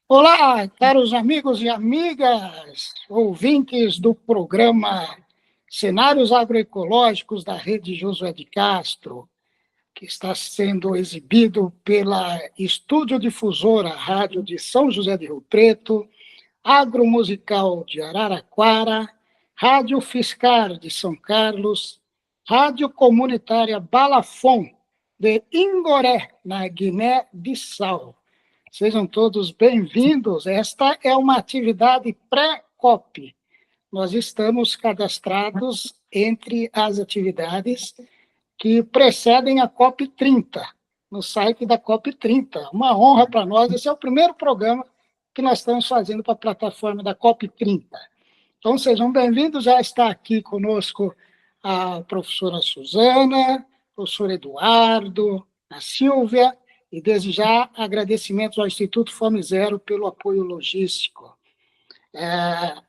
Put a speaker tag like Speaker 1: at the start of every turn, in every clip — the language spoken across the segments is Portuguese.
Speaker 1: Olá, caros amigos e amigas, ouvintes do programa Cenários Agroecológicos da Rede Josué de Castro, que está sendo exibido pela Estúdio Difusora Rádio de São José de Rio Preto, Agromusical de Araraquara, Rádio Fiscar de São Carlos, Rádio Comunitária Balafon de Ingoré, na Guiné-Bissau. Sejam todos bem-vindos. Esta é uma atividade pré-COP. Nós estamos cadastrados entre as atividades que precedem a COP 30, no site da COP 30. Uma honra para nós. Esse é o primeiro programa que nós estamos fazendo para a plataforma da COP 30. Então, sejam bem-vindos. Já está aqui conosco a professora Suzana, o professor Eduardo, a Silvia, e desde já agradecimentos ao Instituto Fome Zero pelo apoio logístico.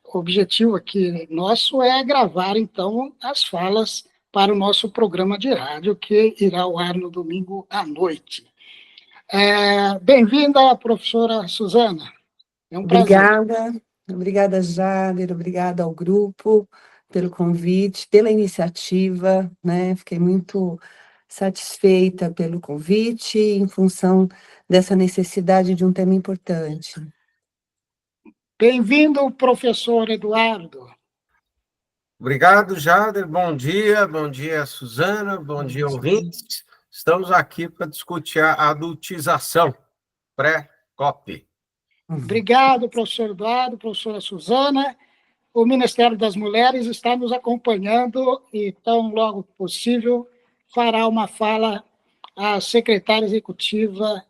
Speaker 1: O objetivo aqui nosso é gravar, então, as falas para o nosso programa de rádio, que irá ao ar no domingo à noite. Bem-vinda, professora Suzana. É um prazer.
Speaker 2: Obrigada, Jader, obrigada ao grupo pelo convite, pela iniciativa, né? Fiquei muito satisfeita pelo convite, em função dessa necessidade de um tema importante.
Speaker 1: Bem-vindo, professor Eduardo.
Speaker 3: Obrigado, Jader. Bom dia, Suzana, bom dia, ouvintes. Estamos aqui para discutir a adultização pré-COP.
Speaker 1: Obrigado, professor Eduardo, professora Suzana. O Ministério das Mulheres está nos acompanhando e, tão logo possível, fará uma fala à secretária executiva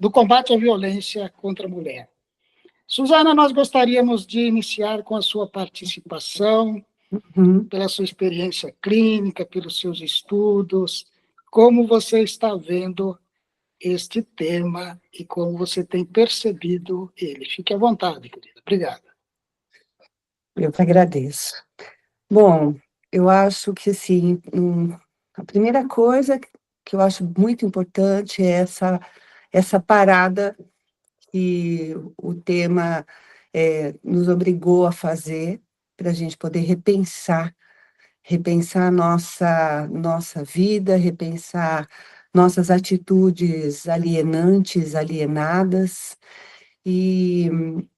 Speaker 1: do combate à violência contra a mulher. Suzana, nós gostaríamos de iniciar com a sua participação, pela sua experiência clínica, pelos seus estudos, como você está vendo este tema e como você tem percebido ele. Fique à vontade, querida. Obrigada.
Speaker 2: Eu que agradeço. Bom, eu acho que, assim, a primeira coisa que eu acho muito importante é essa parada que o tema nos obrigou a fazer, para a gente poder repensar nossa vida, repensar nossas atitudes alienantes, alienadas. E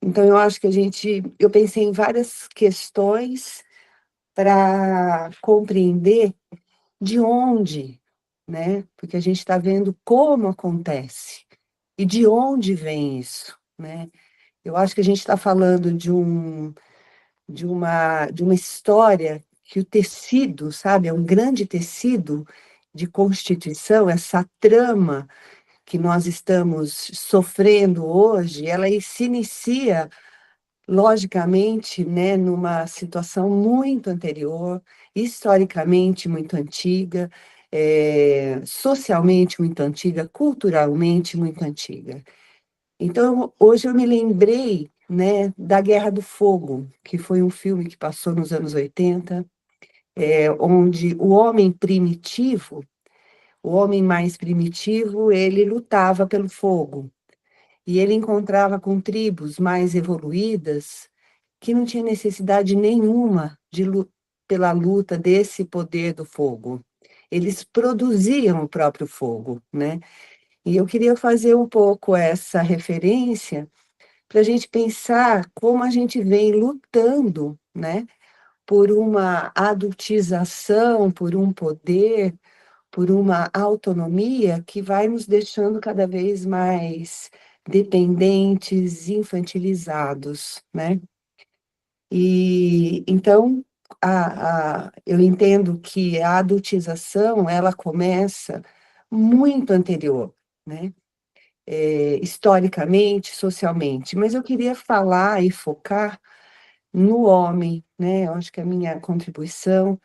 Speaker 2: então eu acho que eu pensei em várias questões para compreender de onde, né? Porque a gente está vendo como acontece e de onde vem isso, né? Eu acho que a gente está falando de uma história que o tecido, sabe, é um grande tecido de constituição, essa trama que nós estamos sofrendo hoje, ela se inicia, logicamente, né, numa situação muito anterior, historicamente muito antiga, socialmente muito antiga, culturalmente muito antiga. Então, hoje eu me lembrei, né, da Guerra do Fogo, que foi um filme que passou nos anos 80, onde o homem primitivo, o homem mais primitivo, ele lutava pelo fogo. E ele encontrava com tribos mais evoluídas que não tinha necessidade nenhuma pela luta desse poder do fogo. Eles produziam o próprio fogo, né? E eu queria fazer um pouco essa referência para a gente pensar como a gente vem lutando, né, por uma adultização, por um poder, por uma autonomia que vai nos deixando cada vez mais dependentes, infantilizados, né? E então eu entendo que a adultização ela começa muito anterior, né? Historicamente, socialmente, mas eu queria falar e focar no homem, né? Eu acho que a minha contribuição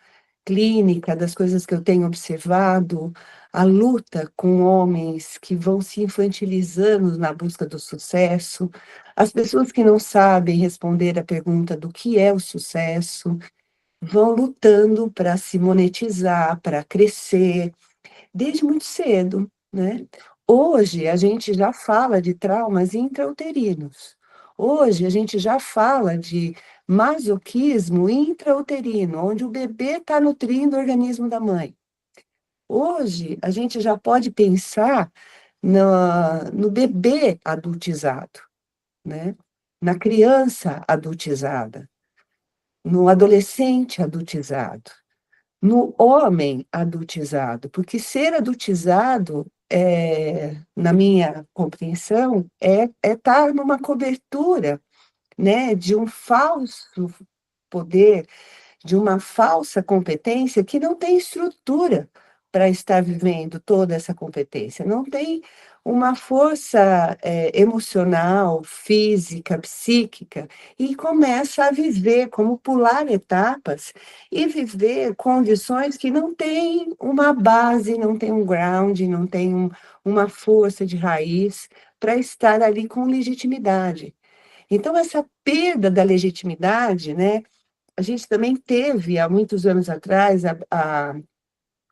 Speaker 2: clínica, das coisas que eu tenho observado, a luta com homens que vão se infantilizando na busca do sucesso, as pessoas que não sabem responder a pergunta do que é o sucesso, vão lutando para se monetizar, para crescer, desde muito cedo, né? Hoje a gente já fala de traumas intrauterinos. Hoje a gente já fala de masoquismo intrauterino, onde o bebê está nutrindo o organismo da mãe. Hoje a gente já pode pensar no bebê adultizado, né? Na criança adultizada, no adolescente adultizado, no homem adultizado, porque ser adultizado, na minha compreensão, é estar numa cobertura, né, de um falso poder, de uma falsa competência que não tem estrutura para estar vivendo toda essa competência, não tem uma força emocional, física, psíquica, e começa a viver como pular etapas e viver condições que não tem uma base, não tem um ground, não tem uma força de raiz para estar ali com legitimidade. Então, essa perda da legitimidade, né, a gente também teve, há muitos anos atrás,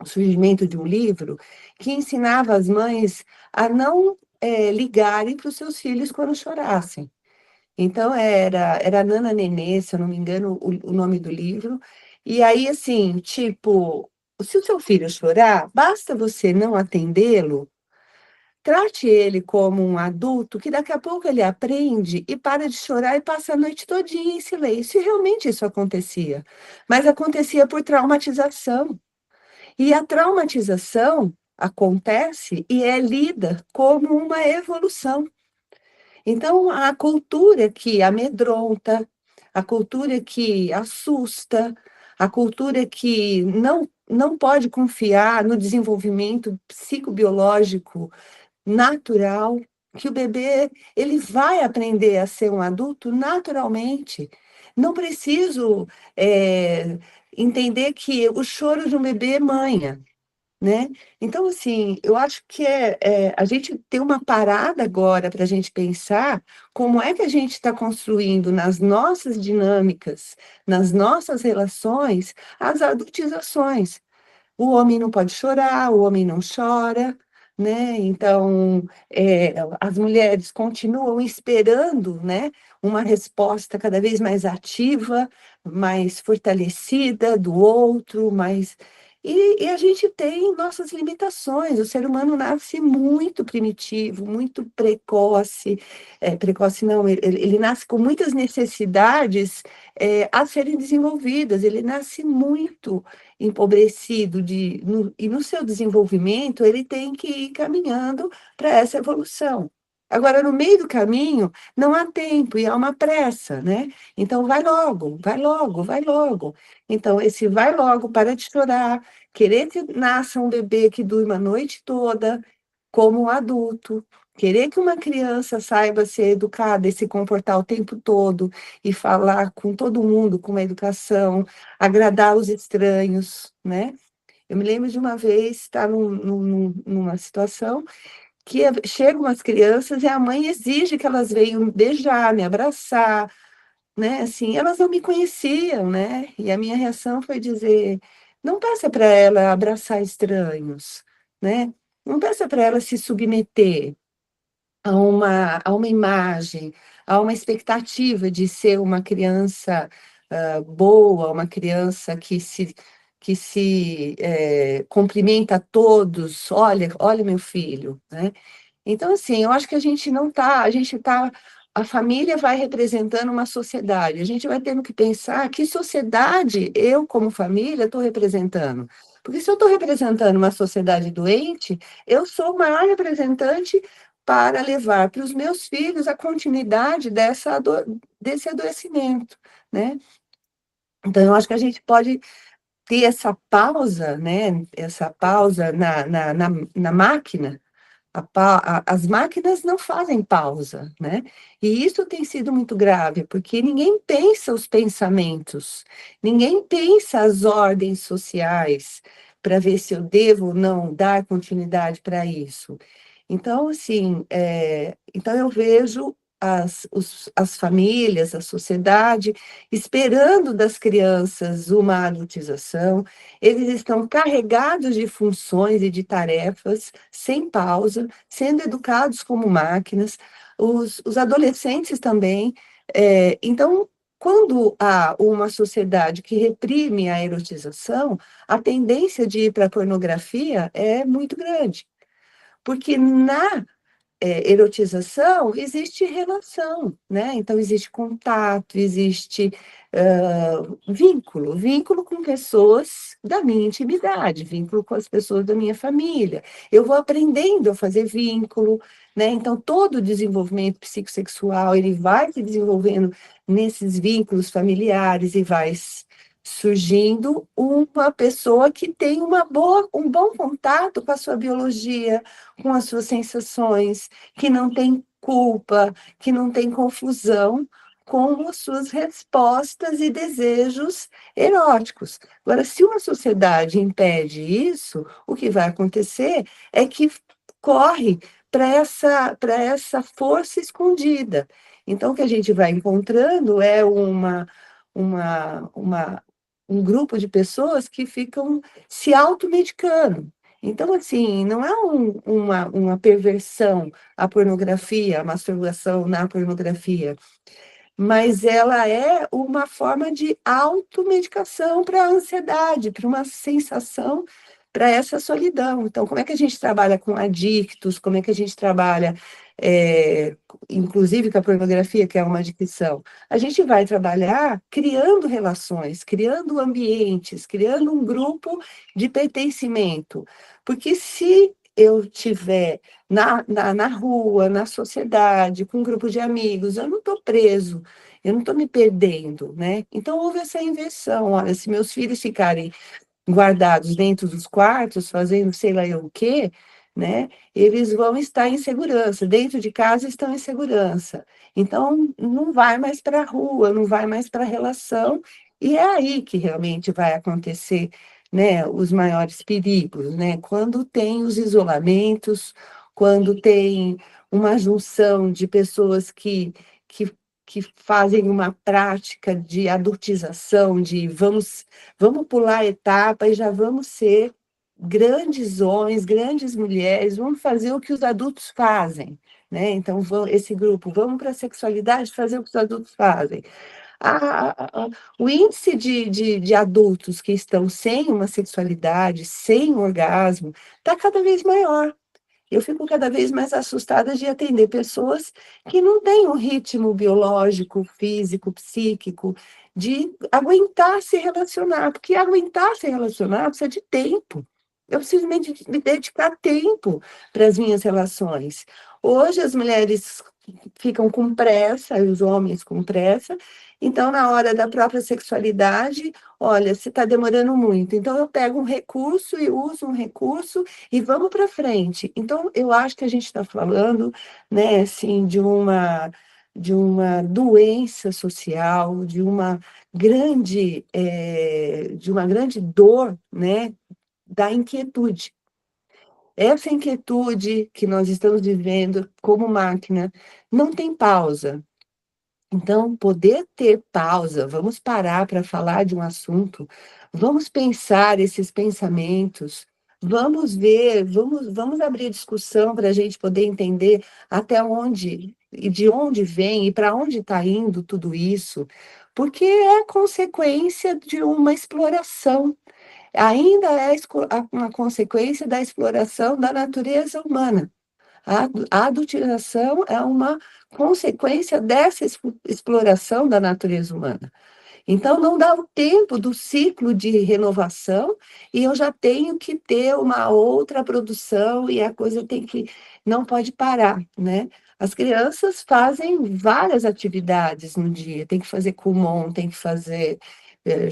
Speaker 2: o surgimento de um livro que ensinava as mães a não ligarem para os seus filhos quando chorassem. Então, era Nana Nenê, se eu não me engano, o nome do livro. E aí, assim, tipo, se o seu filho chorar, basta você não atendê-lo. Trate ele como um adulto que daqui a pouco ele aprende e para de chorar e passa a noite todinha em silêncio. E realmente isso acontecia, mas acontecia por traumatização. E a traumatização acontece e é lida como uma evolução. Então, a cultura que amedronta, a cultura que assusta, a cultura que não pode confiar no desenvolvimento psicobiológico natural, que o bebê ele vai aprender a ser um adulto naturalmente. Não preciso entender que o choro de um bebê é manha, né? Então, assim, eu acho que a gente tem uma parada agora para a gente pensar como é que a gente está construindo nas nossas dinâmicas, nas nossas relações, as adultizações. O homem não pode chorar, o homem não chora, né? Então, as mulheres continuam esperando, né, uma resposta cada vez mais ativa, mais fortalecida do outro, mais. E a gente tem nossas limitações. O ser humano nasce muito primitivo, muito precoce. Precoce não, ele nasce com muitas necessidades a serem desenvolvidas. Ele nasce muito empobrecido e no seu desenvolvimento ele tem que ir caminhando para essa evolução. Agora, no meio do caminho, não há tempo e há uma pressa, né? Então, vai logo, vai logo, vai logo. Então, esse vai logo, para de chorar, querer que nasça um bebê que durma a noite toda, como um adulto, querer que uma criança saiba ser educada e se comportar o tempo todo, e falar com todo mundo com uma educação, agradar os estranhos, né? Eu me lembro de uma vez estar numa situação que chegam as crianças e a mãe exige que elas venham me beijar, me abraçar, né? Assim, elas não me conheciam, né? E a minha reação foi dizer: não peça para ela abraçar estranhos, né? Não peça para ela se submeter a uma imagem, a uma expectativa de ser uma criança boa, uma criança que se cumprimenta a todos. Olha, olha meu filho, né? Então, assim, eu acho que a gente não está, a família vai representando uma sociedade, a gente vai tendo que pensar que sociedade eu, como família, estou representando. Porque se eu estou representando uma sociedade doente, eu sou o maior representante para levar para os meus filhos a continuidade desse adoecimento, né? Então, eu acho que a gente pode ter essa pausa, né? Essa pausa na máquina, As máquinas não fazem pausa, né? E isso tem sido muito grave, porque ninguém pensa os pensamentos, ninguém pensa as ordens sociais para ver se eu devo ou não dar continuidade para isso. Então, assim, então eu vejo as famílias, a sociedade, esperando das crianças uma adultização, eles estão carregados de funções e de tarefas, sem pausa, sendo educados como máquinas, os adolescentes também. Então, quando há uma sociedade que reprime a erotização, a tendência de ir para a pornografia é muito grande. Porque na erotização existe relação, né? Então existe contato, existe vínculo com pessoas da minha intimidade, vínculo com as pessoas da minha família. Eu vou aprendendo a fazer vínculo, né? Então todo o desenvolvimento psicossexual ele vai se desenvolvendo nesses vínculos familiares e vai surgindo uma pessoa que tem um bom contato com a sua biologia, com as suas sensações, que não tem culpa, que não tem confusão com as suas respostas e desejos eróticos. Agora, se uma sociedade impede isso, o que vai acontecer é que corre para essa força escondida. Então, o que a gente vai encontrando é um grupo de pessoas que ficam se automedicando. Então, assim, não é uma perversão a pornografia, a masturbação na pornografia, mas ela é uma forma de automedicação para a ansiedade, para uma sensação, para essa solidão. Então, como é que a gente trabalha com adictos, como é que a gente trabalha, inclusive com a pornografia, que é uma adicção? A gente vai trabalhar criando relações, criando ambientes, criando um grupo de pertencimento, porque se eu tiver na rua, na sociedade, com um grupo de amigos, eu não estou preso, eu não estou me perdendo, né? Então, houve essa inversão. Olha, se meus filhos ficarem guardados dentro dos quartos, fazendo sei lá eu o quê, né? Eles vão estar em segurança, dentro de casa estão em segurança. Então, não vai mais para a rua, não vai mais para a relação, e é aí que realmente vai acontecer, né, os maiores perigos, né? Quando tem os isolamentos, quando tem uma junção de pessoas que, que fazem uma prática de adultização, de vamos pular a etapa e já vamos ser grandes homens, grandes mulheres, vamos fazer o que os adultos fazem, né? Então, esse grupo, vamos para a sexualidade fazer o que os adultos fazem. O índice de adultos que estão sem uma sexualidade, sem um orgasmo, está cada vez maior. Eu fico cada vez mais assustada de atender pessoas que não têm um ritmo biológico, físico, psíquico, de aguentar se relacionar, porque aguentar se relacionar precisa de tempo. Eu preciso me dedicar tempo para as minhas relações. Hoje as mulheres ficam com pressa, e os homens com pressa, então na hora da própria sexualidade, olha, se está demorando muito, então eu pego um recurso e uso um recurso e vamos para frente. Então, eu acho que a gente está falando, né, assim, de uma doença social, de uma grande dor, né, da inquietude. Essa inquietude que nós estamos vivendo como máquina não tem pausa. Então, poder ter pausa, vamos parar para falar de um assunto, vamos pensar esses pensamentos, vamos ver, vamos abrir discussão para a gente poder entender até onde e de onde vem e para onde está indo tudo isso, porque é consequência de uma exploração, ainda é uma consequência da exploração da natureza humana. A adulteração é uma consequência dessa exploração da natureza humana. Então, não dá o tempo do ciclo de renovação e eu já tenho que ter uma outra produção e a coisa não pode parar, né? As crianças fazem várias atividades no dia, tem que fazer Kumon, tem que fazer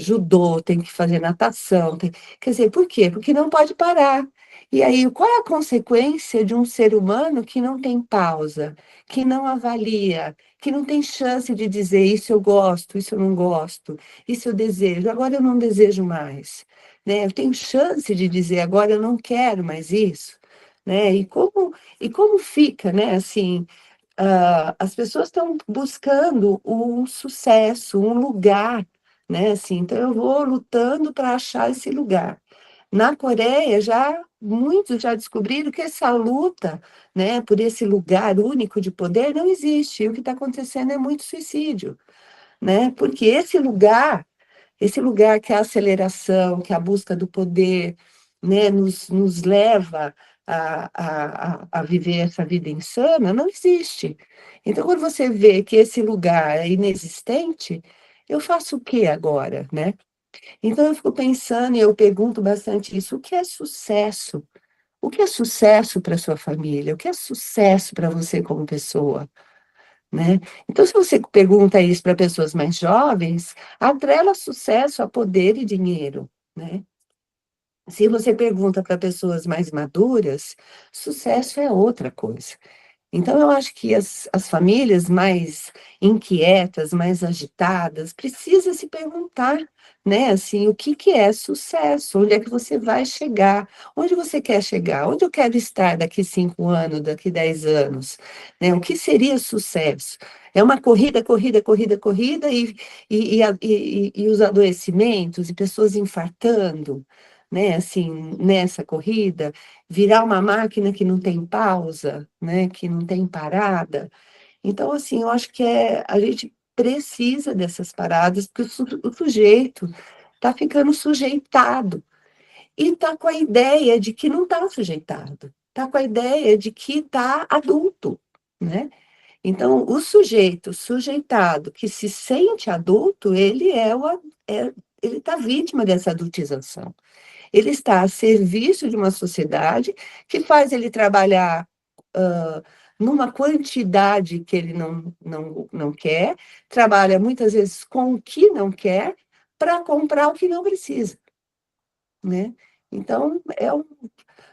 Speaker 2: judô, tem que fazer natação, quer dizer, por quê? Porque não pode parar. E aí, qual é a consequência de um ser humano que não tem pausa, que não avalia, que não tem chance de dizer isso eu gosto, isso eu não gosto, isso eu desejo, agora eu não desejo mais, né? Eu tenho chance de dizer agora eu não quero mais isso, né? E como fica, né? Assim, as pessoas estão buscando um sucesso, um lugar, né? Assim, então eu vou lutando para achar esse lugar. Na Coreia, muitos já descobriram que essa luta, né, por esse lugar único de poder não existe. E o que está acontecendo é muito suicídio, né? Porque esse lugar que é a aceleração, que é a busca do poder, né, nos leva a viver essa vida insana, não existe. Então, quando você vê que esse lugar é inexistente, eu faço o que agora, né? Então, eu fico pensando e eu pergunto bastante isso: o que é sucesso? O que é sucesso para sua família? O que é sucesso para você como pessoa? Né? Então, se você pergunta isso para pessoas mais jovens, atrela sucesso a poder e dinheiro, né? Se você pergunta para pessoas mais maduras, sucesso é outra coisa. Então, eu acho que as famílias mais inquietas, mais agitadas, precisam se perguntar, né, assim, o que que é sucesso? Onde é que você vai chegar? Onde você quer chegar? Onde eu quero estar daqui 5 anos, daqui 10 anos? Né? O que seria sucesso? É uma corrida, corrida, corrida, corrida e os adoecimentos e pessoas infartando, né, assim, nessa corrida, virar uma máquina que não tem pausa, né, que não tem parada. Então, assim, eu acho que a gente precisa dessas paradas, porque o sujeito está ficando sujeitado e está com a ideia de que não está sujeitado, está com a ideia de que está adulto, né? Então, o sujeito sujeitado que se sente adulto, ele está vítima dessa adultização. Ele está a serviço de uma sociedade que faz ele trabalhar numa quantidade que ele não quer, trabalha muitas vezes com o que não quer para comprar o que não precisa, né? Então,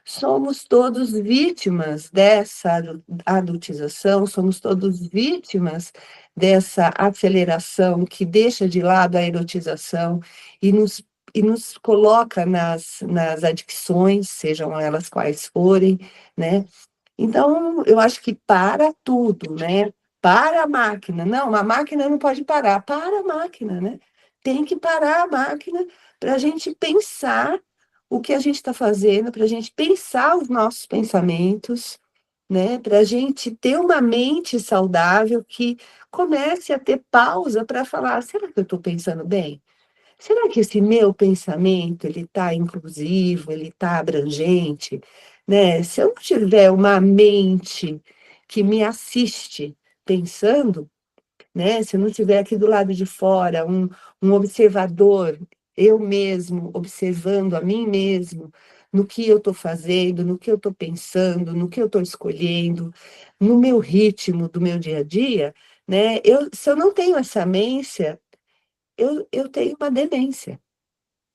Speaker 2: somos todos vítimas dessa adultização, somos todos vítimas dessa aceleração que deixa de lado a erotização e nos coloca nas adicções, sejam elas quais forem, né? Então, eu acho que para tudo, né? Para a máquina. Não, a máquina não pode parar. Para a máquina, né? Tem que parar a máquina para a gente pensar o que a gente está fazendo, para a gente pensar os nossos pensamentos, né? Para a gente ter uma mente saudável que comece a ter pausa para falar: será que eu estou pensando bem? Será que esse meu pensamento ele está inclusivo, ele está abrangente, né? Se eu não tiver uma mente que me assiste pensando, né? Se eu não tiver aqui do lado de fora um observador, eu mesmo observando a mim mesmo, no que eu estou fazendo, no que eu estou pensando, no que eu estou escolhendo, no meu ritmo do meu dia a dia, né? Se eu não tenho essa mente, eu tenho uma demência,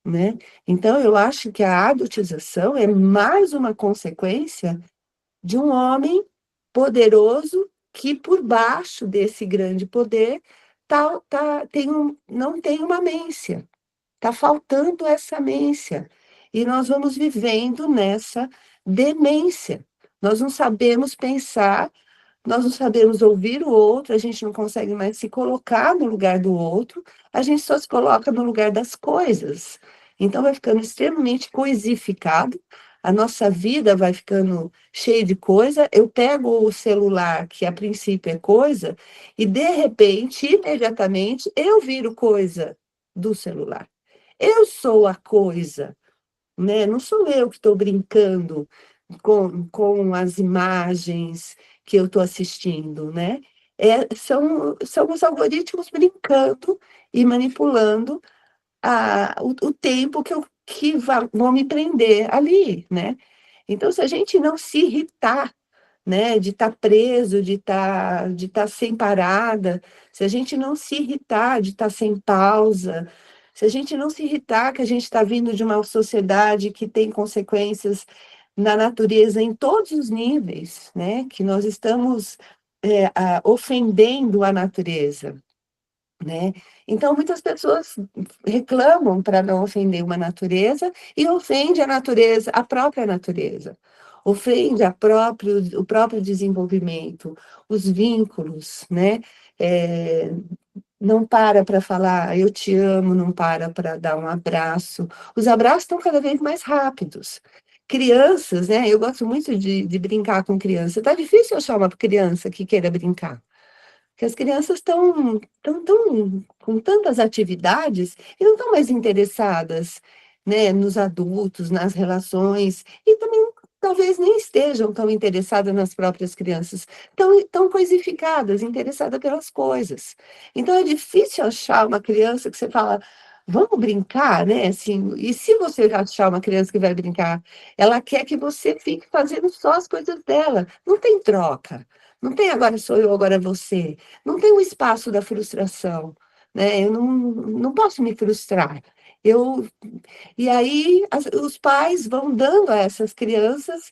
Speaker 2: né? Então, eu acho que a adultização é mais uma consequência de um homem poderoso que, por baixo desse grande poder, não tem uma mência, está faltando essa mência. E nós vamos vivendo nessa demência. Nós não sabemos pensar, nós não sabemos ouvir o outro, a gente não consegue mais se colocar no lugar do outro, a gente só se coloca no lugar das coisas. Então, vai ficando extremamente coisificado, a nossa vida vai ficando cheia de coisa. Eu pego o celular, que a princípio é coisa, e de repente, imediatamente, eu viro coisa do celular. Eu sou a coisa, né? Não sou eu que estou brincando com as imagens que eu estou assistindo, né? São os algoritmos brincando e manipulando o tempo que vão me prender ali, né? Então, se a gente não se irritar, né, de estar preso, de estar sem parada, se a gente não se irritar de estar sem pausa, se a gente não se irritar que a gente está vindo de uma sociedade que tem consequências na natureza em todos os níveis, né? Que nós estamos ofendendo a natureza, né? Então, muitas pessoas reclamam para não ofender uma natureza e ofende a natureza, a própria natureza. Ofende o próprio desenvolvimento, os vínculos, né? Não para falar eu te amo, não para dar um abraço. Os abraços estão cada vez mais rápidos. Crianças, né? Eu gosto muito de brincar com criança. Está difícil achar uma criança que queira brincar. Porque as crianças estão com tantas atividades e não estão mais interessadas, né, nos adultos, nas relações, e também talvez nem estejam tão interessadas nas próprias crianças, tão coisificadas, interessadas pelas coisas. Então é difícil achar uma criança que você fala, vamos brincar, né? Assim, e se você achar uma criança que vai brincar, ela quer que você fique fazendo só as coisas dela, não tem troca. Não tem agora sou eu, agora é você. Não tem o espaço da frustração, né? Eu não posso me frustrar. Eu, e aí os pais vão dando a essas crianças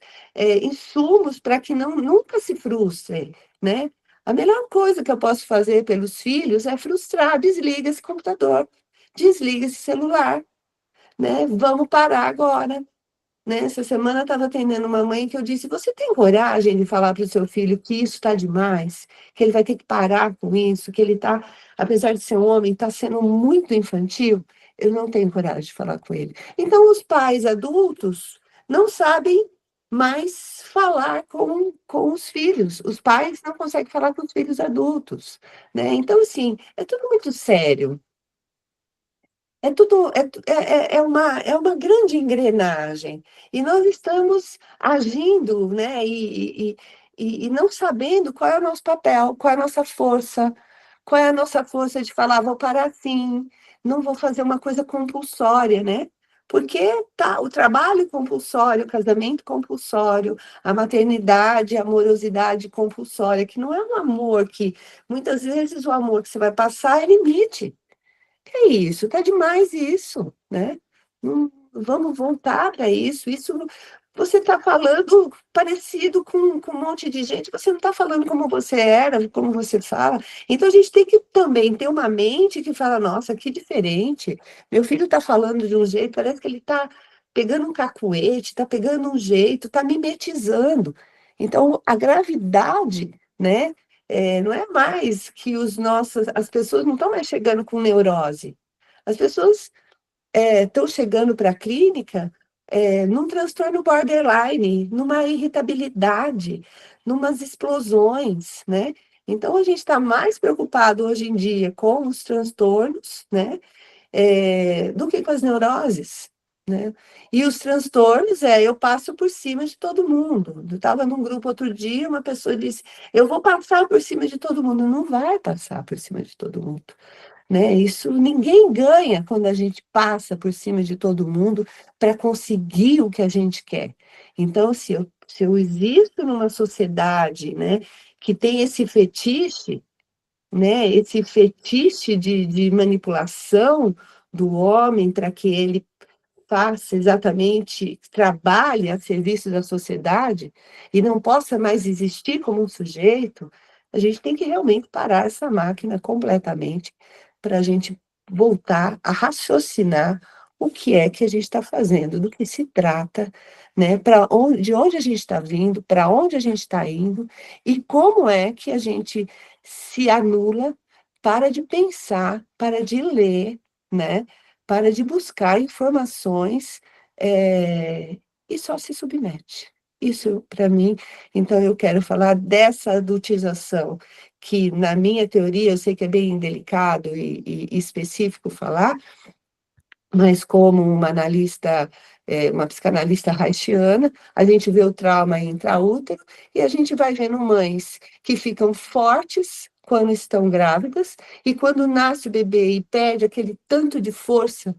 Speaker 2: insumos para que nunca se frustrem, né? A melhor coisa que eu posso fazer pelos filhos é frustrar. Desliga esse computador, desliga esse celular, né? Vamos parar agora. Né? Essa semana eu estava atendendo uma mãe que eu disse, você tem coragem de falar para o seu filho que isso está demais, que ele vai ter que parar com isso, que ele está, apesar de ser um homem, está sendo muito infantil? Eu não tenho coragem de falar com ele. Então, os pais adultos não sabem mais falar com os filhos. Os pais não conseguem falar com os filhos adultos. Né? Então, assim, é tudo muito sério. É tudo, é uma grande engrenagem, e nós estamos agindo, né, e não sabendo qual é o nosso papel, qual é qual é a nossa força de falar, vou parar assim, não vou fazer uma coisa compulsória, né? Porque tá, o trabalho compulsório, o casamento compulsório, a maternidade, a amorosidade compulsória, que não é um amor que, muitas vezes, o amor que você vai passar é limite. Que é isso? Tá demais isso, né? Vamos voltar para isso. Isso você está falando parecido com um monte de gente, você não está falando como você era, como você fala. Então a gente tem que também ter uma mente que fala, nossa, que diferente. Meu filho está falando de um jeito, parece que ele está pegando um cacuete, está pegando um jeito, está mimetizando. Então, a gravidade, né? Não é mais que as pessoas não estão mais chegando com neurose. As pessoas estão chegando para a clínica num transtorno borderline, numa irritabilidade, numas explosões, né? Então, a gente está mais preocupado hoje em dia com os transtornos, né? Do que com as neuroses, né? E os transtornos, eu passo por cima de todo mundo. Eu estava num grupo outro dia, uma pessoa disse, eu vou passar por cima de todo mundo. Não vai passar por cima de todo mundo, né? Isso ninguém ganha quando a gente passa por cima de todo mundo para conseguir o que a gente quer. Então, se eu existo numa sociedade, né, que tem esse fetiche, né, esse fetiche de manipulação do homem para que ele faça exatamente, trabalhe a serviço da sociedade e não possa mais existir como um sujeito, a gente tem que realmente parar essa máquina completamente para a gente voltar a raciocinar o que é que a gente está fazendo, do que se trata, né? De onde a gente está vindo, para onde a gente está indo e como é que a gente se anula, para de pensar, para de ler, né? Para de buscar informações e só se submete. Isso, para mim, então eu quero falar dessa adultização, que na minha teoria, eu sei que é bem delicado e específico falar, mas como uma analista, uma psicanalista haitiana, a gente vê o trauma intraútero e a gente vai vendo mães que ficam fortes quando estão grávidas e quando nasce o bebê e perde aquele tanto de força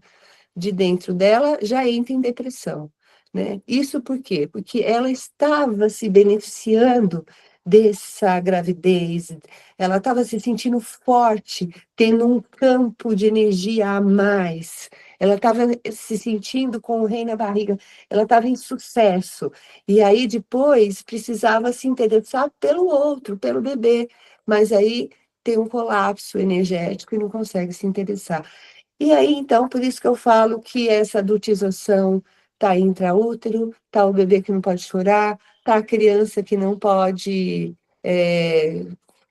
Speaker 2: de dentro dela, já entra em depressão, né? Isso por quê? Porque ela estava se beneficiando dessa gravidez, ela estava se sentindo forte, tendo um campo de energia a mais, ela estava se sentindo com o rei na barriga, ela estava em sucesso. E aí depois precisava se interessar pelo outro, pelo bebê, mas aí tem um colapso energético e não consegue se interessar. E aí, então, por isso que eu falo que essa adultização está intraútero, está o bebê que não pode chorar, está a criança que não pode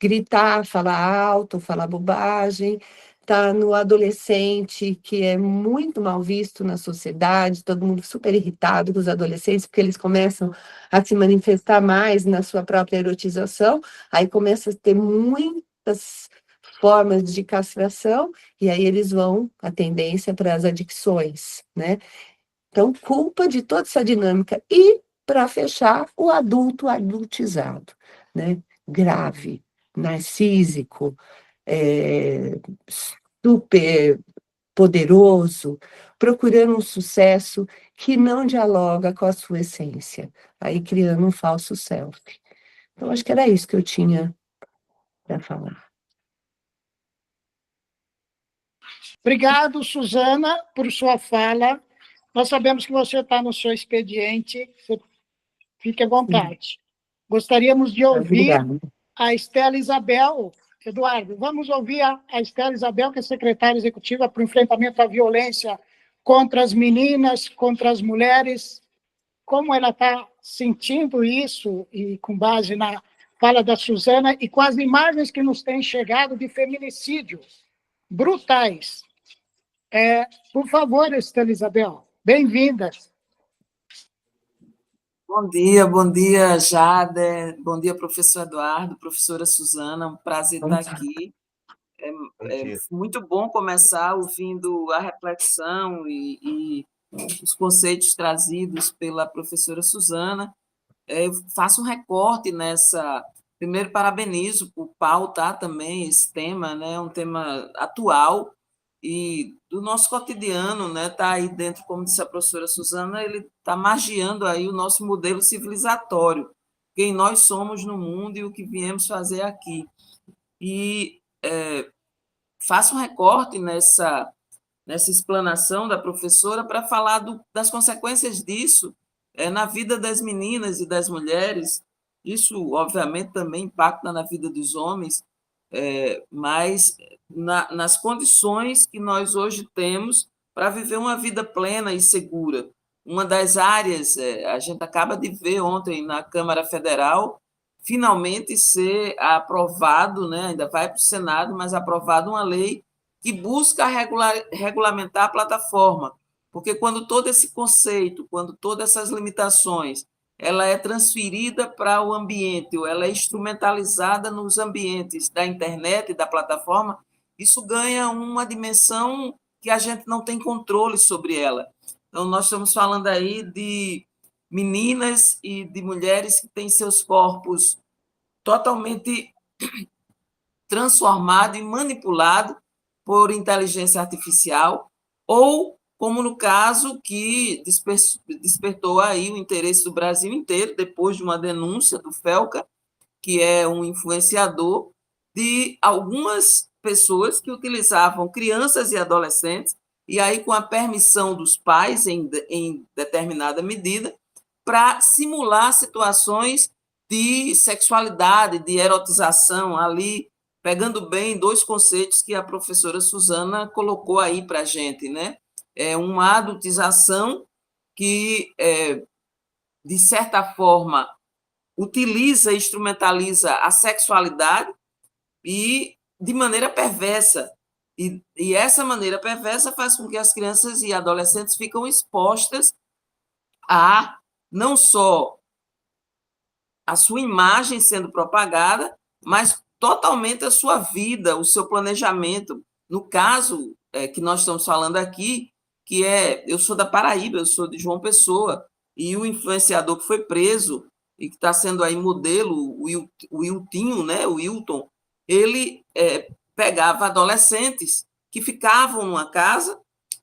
Speaker 2: gritar, falar alto, falar bobagem, está no adolescente que é muito mal visto na sociedade, todo mundo super irritado com os adolescentes, porque eles começam a se manifestar mais na sua própria erotização, aí começa a ter muitas formas de castração, e aí eles vão, a tendência para as adicções, né? Então, culpa de toda essa dinâmica. E, para fechar, o adulto adultizado, né? Grave, narcísico, super poderoso, procurando um sucesso que não dialoga com a sua essência, aí criando um falso self. Então, acho que era isso que eu tinha para falar.
Speaker 1: Obrigado, Suzana, por sua fala. Nós sabemos que você está no seu expediente, você fique à vontade. Gostaríamos de ouvir
Speaker 2: Obrigada.
Speaker 1: a Estela Isabel. Eduardo, vamos ouvir a Estela Isabel, que é secretária executiva para o enfrentamento à violência contra as meninas, contra as mulheres. Como ela está sentindo isso, e com base na fala da Suzana, e com as imagens que nos têm chegado de feminicídios brutais. Por favor, Estela Isabel, bem-vinda.
Speaker 4: Bom dia, Jader, bom dia, professor Eduardo, professora Suzana, um prazer estar aqui. É muito bom começar ouvindo a reflexão e os conceitos trazidos pela professora Suzana. Eu faço um recorte nessa... Primeiro, parabenizo por pautar também esse tema, né? Um tema atual e do nosso cotidiano, né? Está aí dentro, como disse a professora Suzana, ele está magiando aí o nosso modelo civilizatório, quem nós somos no mundo e o que viemos fazer aqui. E faço um recorte nessa explanação da professora para falar das consequências disso na vida das meninas e das mulheres. Isso, obviamente, também impacta na vida dos homens, mas nas condições que nós hoje temos para viver uma vida plena e segura. Uma das áreas, a gente acaba de ver ontem na Câmara Federal, finalmente ser aprovado, né, ainda vai para o Senado, mas aprovado uma lei que busca regulamentar a plataforma, porque quando todo esse conceito, quando todas essas limitações, ela é transferida para o ambiente, ou ela é instrumentalizada nos ambientes da internet e da plataforma, isso ganha uma dimensão que a gente não tem controle sobre ela. Então, nós estamos falando aí de meninas e de mulheres que têm seus corpos totalmente transformados e manipulados por inteligência artificial, ou, como no caso que despertou aí o interesse do Brasil inteiro, depois de uma denúncia do Felca, que é um influenciador, de algumas pessoas que utilizavam crianças e adolescentes, e aí com a permissão dos pais, em determinada medida, para simular situações de sexualidade, de erotização, ali, pegando bem dois conceitos que a professora Suzana colocou aí para a gente, né? Uma adultização que, de certa forma, utiliza e instrumentaliza a sexualidade e de maneira perversa. E essa maneira perversa faz com que as crianças e adolescentes ficam expostas a não só a sua imagem sendo propagada, mas totalmente a sua vida, o seu planejamento. No caso que nós estamos falando aqui, que eu sou da Paraíba, eu sou de João Pessoa, e o influenciador que foi preso e que está sendo aí modelo, o Wiltinho, né, o Wilton, ele pegava adolescentes que ficavam numa casa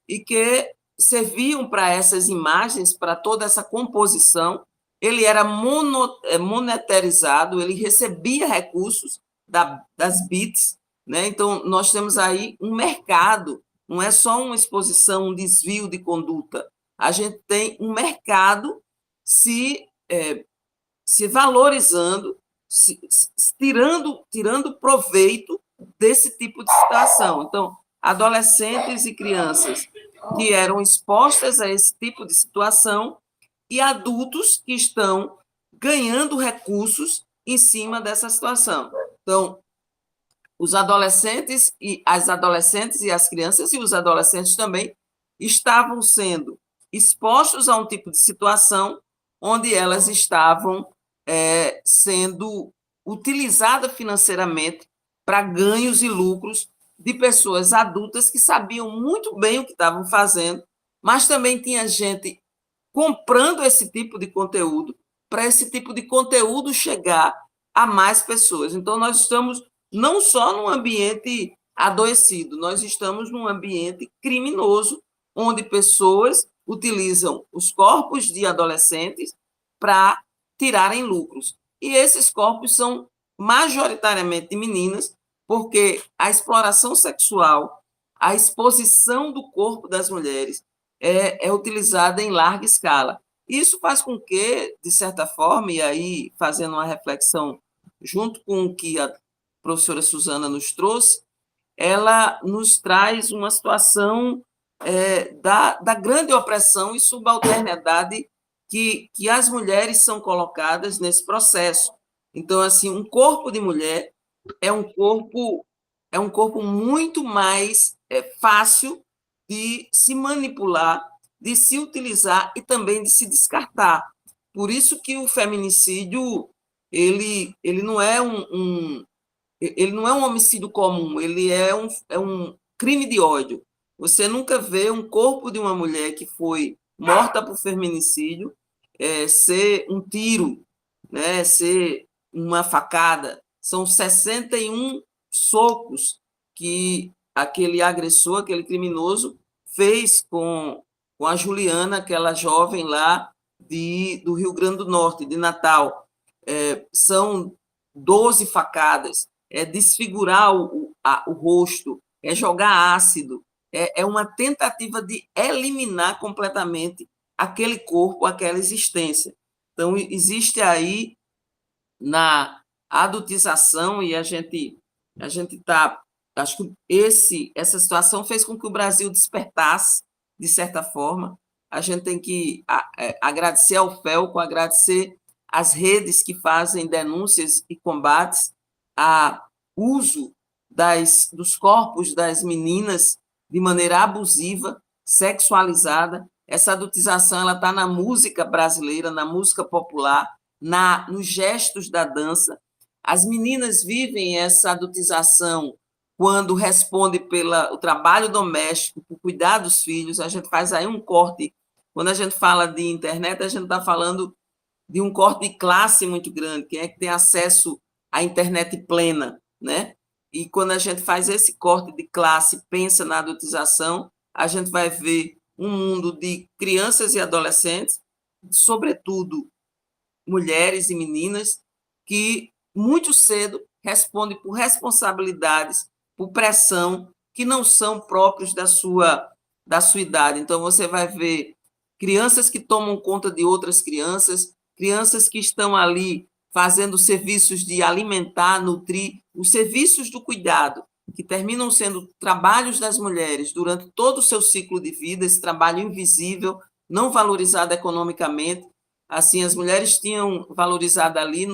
Speaker 4: e que serviam para essas imagens, para toda essa composição. Ele era monetarizado, ele recebia recursos das bits, né? Então, nós temos aí um mercado não é só uma exposição, um desvio de conduta. A gente tem um mercado se valorizando, tirando proveito desse tipo de situação. Então, adolescentes e crianças que eram expostas a esse tipo de situação e adultos que estão ganhando recursos em cima dessa situação. Então, os adolescentes e as crianças e os adolescentes também estavam sendo expostos a um tipo de situação onde elas estavam sendo utilizadas financeiramente para ganhos e lucros de pessoas adultas que sabiam muito bem o que estavam fazendo, mas também tinha gente comprando esse tipo de conteúdo para esse tipo de conteúdo chegar a mais pessoas. Então, nós estamos não só num ambiente adoecido, nós estamos num ambiente criminoso, onde pessoas utilizam os corpos de adolescentes para tirarem lucros. E esses corpos são majoritariamente de meninas, porque a exploração sexual, a exposição do corpo das mulheres é utilizada em larga escala. Isso faz com que, de certa forma, e aí fazendo uma reflexão junto com o que a professora Suzana nos trouxe, ela nos traz uma situação da grande opressão e subalternidade que as mulheres são colocadas nesse processo. Então, assim, um corpo de mulher é um corpo muito mais fácil de se manipular, de se utilizar e também de se descartar. Por isso que o feminicídio ele não é ele não é um homicídio comum, ele é um crime de ódio. Você nunca vê um corpo de uma mulher que foi morta por feminicídio ser um tiro, né, ser uma facada. São 61 socos que aquele agressor, aquele criminoso, fez com a Juliana, aquela jovem lá do Rio Grande do Norte, de Natal. São 12 facadas, desfigurar o rosto, jogar ácido, é uma tentativa de eliminar completamente aquele corpo, aquela existência. Então, existe aí na adultização, e a gente está. Acho que essa situação fez com que o Brasil despertasse, de certa forma. A gente tem que agradecer ao FELCO, agradecer às redes que fazem denúncias e combates a uso dos corpos das meninas de maneira abusiva, sexualizada. Essa adultização está na música brasileira, na música popular, nos gestos da dança. As meninas vivem essa adultização quando respondem pelo trabalho doméstico, por cuidar dos filhos. A gente faz aí um corte. Quando a gente fala de internet, a gente está falando de um corte de classe muito grande. Quem é que tem acesso à internet plena, né? E quando a gente faz esse corte de classe, pensa na adultização, a gente vai ver um mundo de crianças e adolescentes, sobretudo mulheres e meninas, que muito cedo respondem por responsabilidades, por pressão, que não são próprios da sua idade. Então, você vai ver crianças que tomam conta de outras crianças que estão ali fazendo serviços de alimentar, nutrir, os serviços do cuidado, que terminam sendo trabalhos das mulheres durante todo o seu ciclo de vida, esse trabalho invisível, não valorizado economicamente. Assim, as mulheres tinham valorizado ali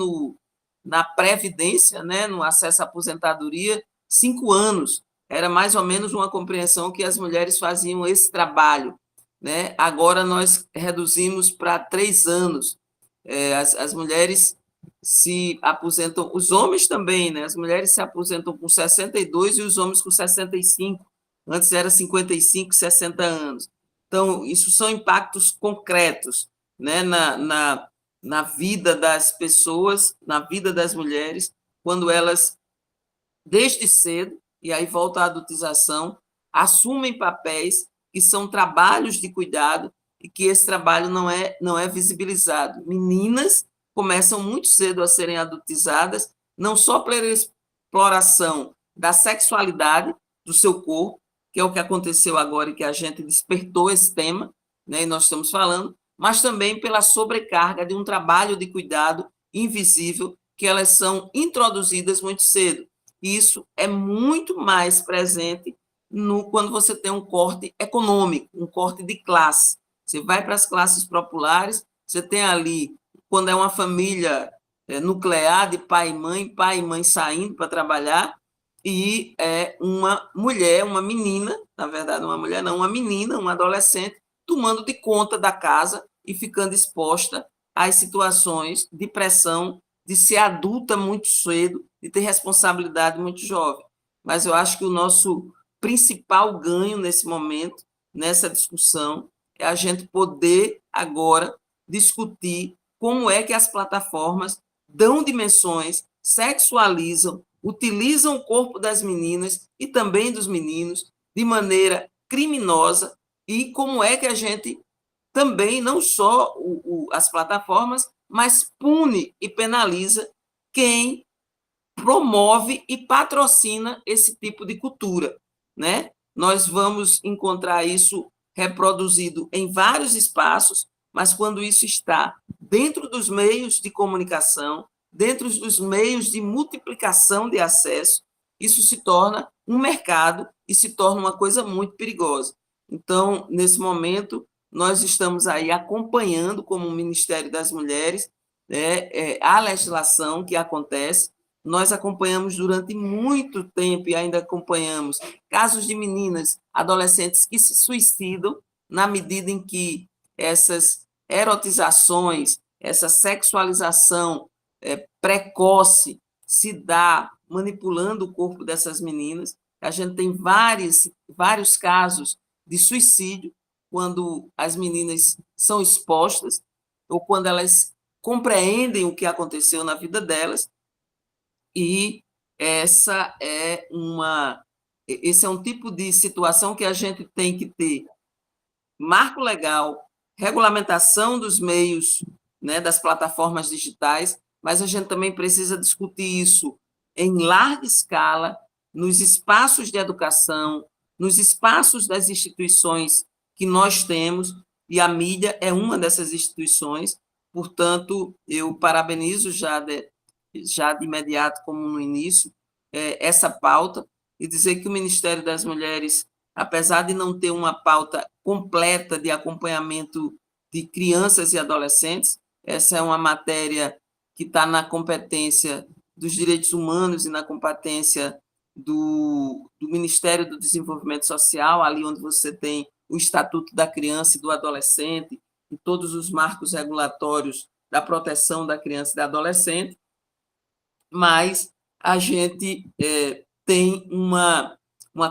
Speaker 4: na previdência, né, no acesso à aposentadoria, 5 anos. Era mais ou menos uma compreensão que as mulheres faziam esse trabalho, né? Agora nós reduzimos para 3 anos. As mulheres se aposentam, os homens também, né? As mulheres se aposentam com 62 e os homens com 65. Antes era 55, 60 anos. Então, isso são impactos concretos, né, na vida das pessoas, na vida das mulheres, quando elas, desde cedo, e aí volta à adultização, assumem papéis que são trabalhos de cuidado e que esse trabalho não é visibilizado. Meninas começam muito cedo a serem adultizadas, não só pela exploração da sexualidade do seu corpo, que é o que aconteceu agora e que a gente despertou esse tema, né, e nós estamos falando, mas também pela sobrecarga de um trabalho de cuidado invisível que elas são introduzidas muito cedo. E isso é muito mais presente quando você tem um corte econômico, um corte de classe. Você vai para as classes populares, você tem ali, quando é uma família nuclear de pai e mãe saindo para trabalhar, e uma mulher, uma menina, na verdade, uma mulher não, uma menina, uma adolescente, tomando de conta da casa e ficando exposta às situações de pressão de ser adulta muito cedo, de ter responsabilidade muito jovem. Mas eu acho que o nosso principal ganho nesse momento, nessa discussão, é a gente poder agora discutir como é que as plataformas dão dimensões, sexualizam, utilizam o corpo das meninas e também dos meninos de maneira criminosa, e como é que a gente também, não só as plataformas, mas pune e penaliza quem promove e patrocina esse tipo de cultura, né? Nós vamos encontrar isso reproduzido em vários espaços, mas quando isso está dentro dos meios de comunicação, dentro dos meios de multiplicação de acesso, isso se torna um mercado e se torna uma coisa muito perigosa. Então, nesse momento, nós estamos aí acompanhando, como o Ministério das Mulheres, a legislação que acontece. Nós acompanhamos durante muito tempo e ainda acompanhamos casos de meninas, adolescentes que se suicidam na medida em que essas erotizações, essa sexualização precoce se dá manipulando o corpo dessas meninas. A gente tem vários casos de suicídio quando as meninas são expostas ou quando elas compreendem o que aconteceu na vida delas. E esse é um tipo de situação que a gente tem que ter marco legal, regulamentação dos meios, né, das plataformas digitais, mas a gente também precisa discutir isso em larga escala, nos espaços de educação, nos espaços das instituições que nós temos, e a mídia é uma dessas instituições. Portanto, eu parabenizo já de imediato, como no início, essa pauta, e dizer que o Ministério das Mulheres, apesar de não ter uma pauta completa de acompanhamento de crianças e adolescentes, essa é uma matéria que está na competência dos direitos humanos e na competência do Ministério do Desenvolvimento Social, ali onde você tem o Estatuto da Criança e do Adolescente e todos os marcos regulatórios da proteção da criança e do adolescente, mas a gente tem uma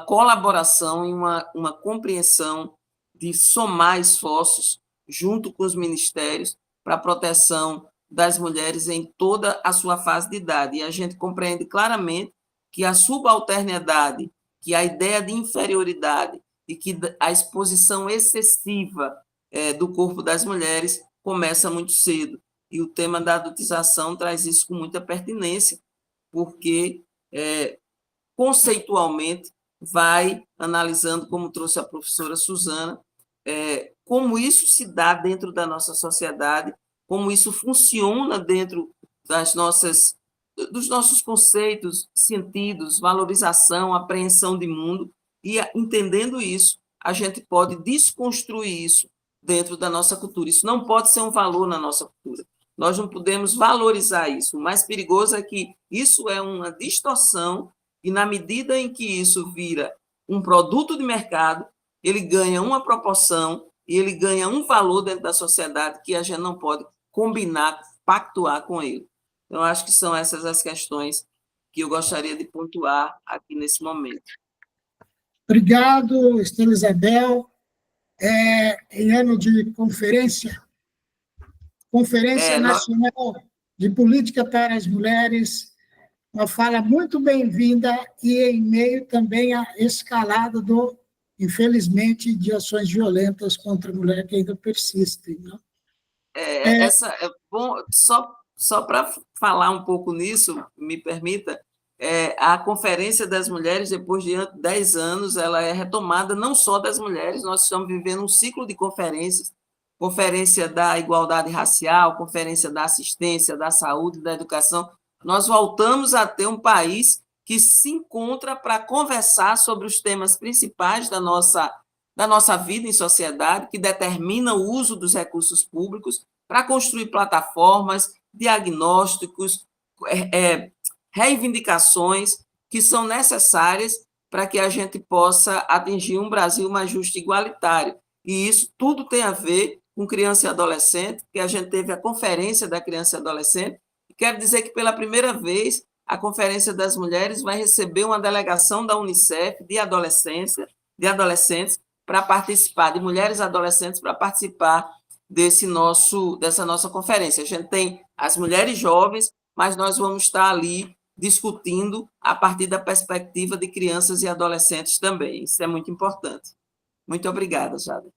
Speaker 4: colaboração e uma compreensão de somar esforços junto com os ministérios para a proteção das mulheres em toda a sua fase de idade. E a gente compreende claramente que a subalternidade, que a ideia de inferioridade e que a exposição excessiva do corpo das mulheres começa muito cedo. E o tema da adultização traz isso com muita pertinência, porque, conceitualmente, vai analisando, como trouxe a professora Suzana, como isso se dá dentro da nossa sociedade, como isso funciona dentro dos nossos conceitos, sentidos, valorização, apreensão de mundo, e, entendendo isso, a gente pode desconstruir isso dentro da nossa cultura. Isso não pode ser um valor na nossa cultura. Nós não podemos valorizar isso. O mais perigoso é que isso é uma distorção, e, na medida em que isso vira um produto de mercado, ele ganha uma proporção e ele ganha um valor dentro da sociedade que a gente não pode combinar, pactuar com ele. Então, acho que são essas as questões que eu gostaria de pontuar aqui nesse momento.
Speaker 1: Obrigado, Estela Isabel. Em ano de Conferência Nacional de Política para as Mulheres, uma fala muito bem-vinda e em meio também à escalada infelizmente, de ações violentas contra a mulher que ainda persistem. Não?
Speaker 4: Bom, só para falar um pouco nisso, me permita, a Conferência das Mulheres, depois de 10 anos, ela é retomada não só das mulheres, nós estamos vivendo um ciclo de conferências, Conferência da Igualdade Racial, Conferência da Assistência, da Saúde, da Educação. Nós voltamos a ter um país que se encontra para conversar sobre os temas principais da nossa vida em sociedade, que determina o uso dos recursos públicos para construir plataformas, diagnósticos, reivindicações que são necessárias para que a gente possa atingir um Brasil mais justo e igualitário. E isso tudo tem a ver com criança e adolescente, que a gente teve a Conferência da Criança e Adolescente, e quero dizer que, pela primeira vez, a Conferência das Mulheres vai receber uma delegação da Unicef de adolescentes para participar, de mulheres e adolescentes para participar dessa nossa conferência. A gente tem as mulheres jovens, mas nós vamos estar ali discutindo a partir da perspectiva de crianças e adolescentes também. Isso é muito importante. Muito obrigada, Jada.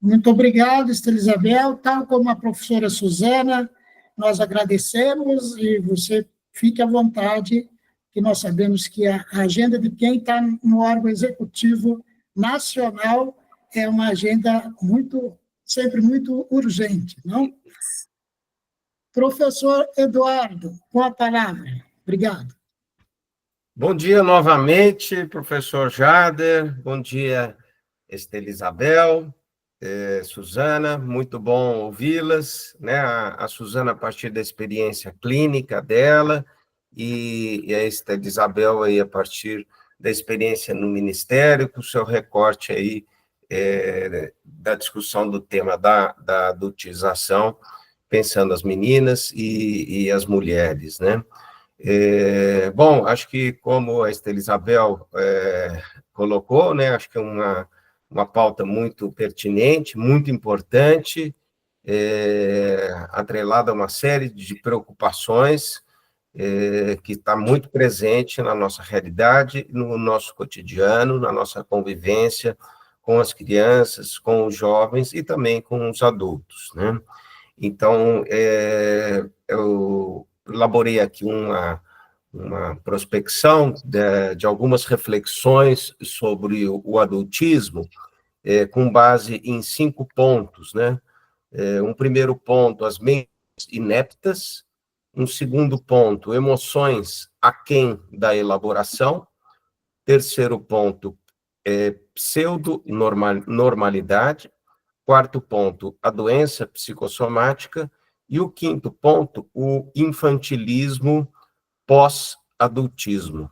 Speaker 1: Muito obrigado, Estela Isabel. Tal como a professora Suzana, nós agradecemos e você fique à vontade, que nós sabemos que a agenda de quem está no órgão executivo nacional é uma agenda sempre muito urgente, não? Professor Eduardo, com a palavra. Obrigado.
Speaker 3: Bom dia novamente, professor Jader. Bom dia, Estela Isabel, Suzana. Muito bom ouvi-las, né? A Suzana a partir da experiência clínica dela e a Estela Isabel aí a partir da experiência no Ministério, com o seu recorte aí da discussão do tema da adultização, pensando as meninas e as mulheres, né? Bom, acho que como a Estela Isabel colocou, né, acho que é uma pauta muito pertinente, muito importante, atrelada a uma série de preocupações que está muito presente na nossa realidade, no nosso cotidiano, na nossa convivência com as crianças, com os jovens e também com os adultos, né? Então, eu elaborei aqui uma prospecção de algumas reflexões sobre o adultismo, com base em 5 pontos, né? Um primeiro ponto, as mentes ineptas. Um segundo ponto, emoções aquém da elaboração. Terceiro ponto, pseudo-normalidade. Quarto ponto, a doença psicossomática. E o quinto ponto, o infantilismo pós-adultismo.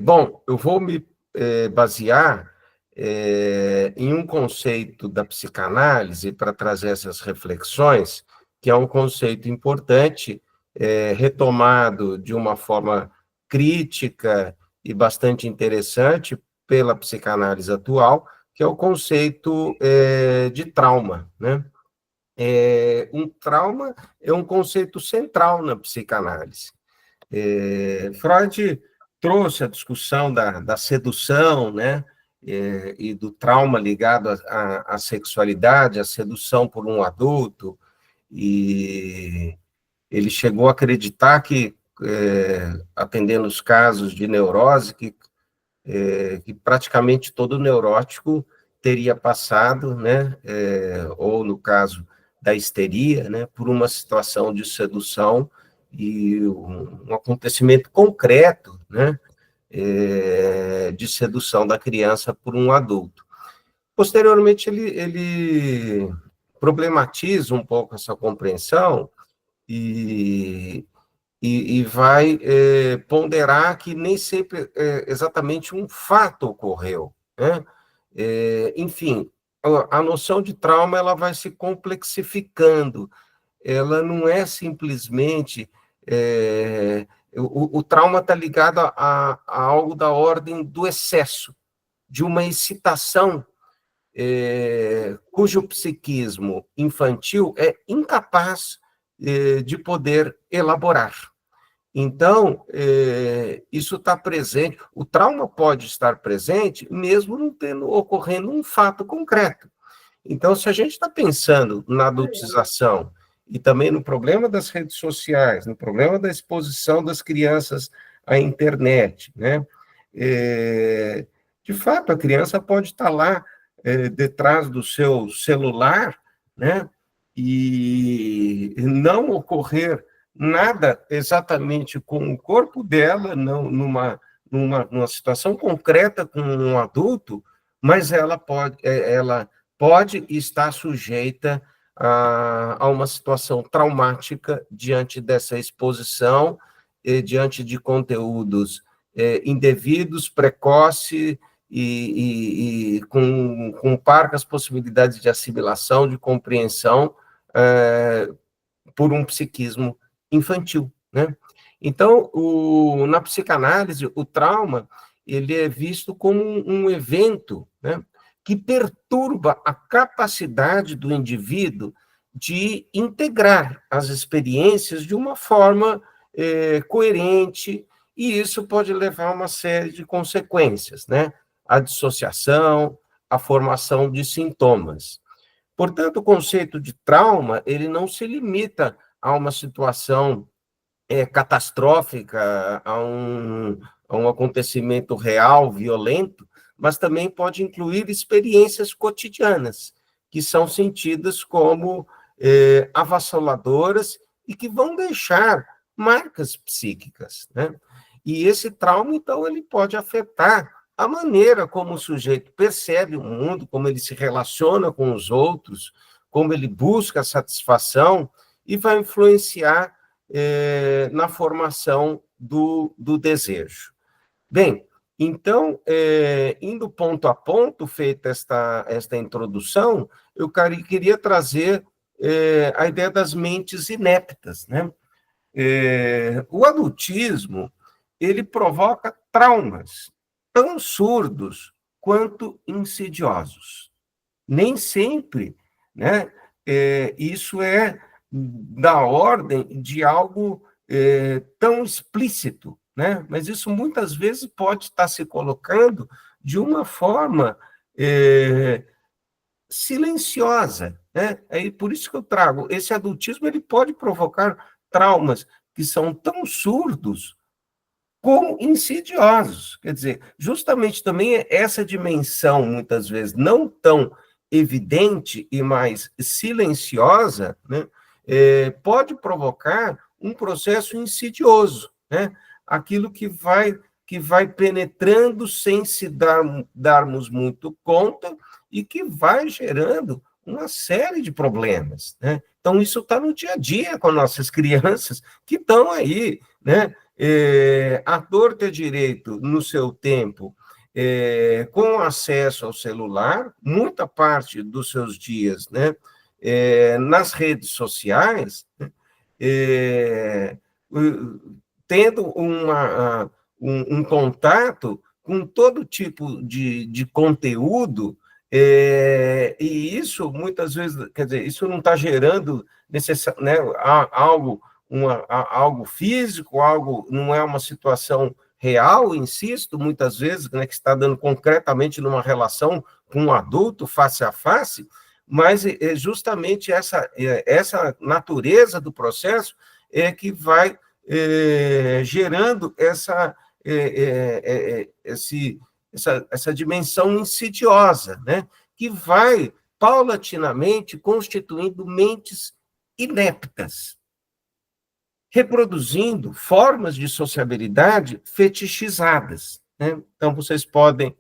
Speaker 3: Bom, eu vou me basear em um conceito da psicanálise para trazer essas reflexões, que é um conceito importante, retomado de uma forma crítica e bastante interessante pela psicanálise atual, que é o conceito de trauma, né? Um trauma é um conceito central na psicanálise. Freud trouxe a discussão da sedução, né? E do trauma ligado à sexualidade, à sedução por um adulto, e ele chegou a acreditar que, atendendo os casos de neurose, que praticamente todo neurótico teria passado, né, ou no caso da histeria, né, por uma situação de sedução e um acontecimento concreto, né, de sedução da criança por um adulto. Posteriormente, ele problematiza um pouco essa compreensão e vai ponderar que nem sempre exatamente um fato ocorreu, né? Enfim, a noção de trauma ela vai se complexificando, ela não é simplesmente... o trauma está ligado a algo da ordem do excesso, de uma excitação cujo psiquismo infantil é incapaz de poder elaborar. Então, isso está presente, o trauma pode estar presente, mesmo não ocorrendo um fato concreto. Então, se a gente está pensando na adultização e também no problema das redes sociais, no problema da exposição das crianças à internet, né? De fato, a criança pode estar lá detrás do seu celular, né? E não ocorrer nada exatamente com o corpo dela, não, numa situação concreta com um adulto, mas ela pode estar sujeita a uma situação traumática diante dessa exposição, diante de conteúdos indevidos, precoce e com parcas possibilidades de assimilação, de compreensão por um psiquismo infantil, né? Então, na psicanálise, o trauma ele é visto como um evento, né, que perturba a capacidade do indivíduo de integrar as experiências de uma forma coerente, e isso pode levar a uma série de consequências, né? A dissociação, a formação de sintomas. Portanto, o conceito de trauma, ele não se limita a uma situação catastrófica, a um acontecimento real, violento, mas também pode incluir experiências cotidianas, que são sentidas como avassaladoras e que vão deixar marcas psíquicas, né? E esse trauma, então, ele pode afetar a maneira como o sujeito percebe o mundo, como ele se relaciona com os outros, como ele busca satisfação, e vai influenciar na formação do desejo. Bem, então, indo ponto a ponto, feita esta introdução, eu queria trazer a ideia das mentes ineptas, né? O adultismo, ele provoca traumas tão surdos quanto insidiosos. Nem sempre, né, isso é da ordem de algo tão explícito, né? Mas isso muitas vezes pode estar se colocando de uma forma silenciosa, né? É por isso que eu trago, esse adultismo ele pode provocar traumas que são tão surdos como insidiosos. Quer dizer, justamente também essa dimensão, muitas vezes, não tão evidente e mais silenciosa, né, pode provocar um processo insidioso, né? Aquilo que vai penetrando sem se darmos muito conta e que vai gerando uma série de problemas, né? Então, isso está no dia a dia com nossas crianças que estão aí, né? A torta e direito, no seu tempo, com acesso ao celular, muita parte dos seus dias, né, nas redes sociais, né, tendo um contato com todo tipo de conteúdo, e isso, muitas vezes, quer dizer, isso não está gerando né, algo físico, não é uma situação real, insisto, muitas vezes, né, que está dando concretamente numa relação com um adulto, face a face, mas é justamente essa natureza do processo que vai gerando essa dimensão insidiosa, né, que vai paulatinamente constituindo mentes ineptas, reproduzindo formas de sociabilidade fetichizadas, né? Então, vocês podem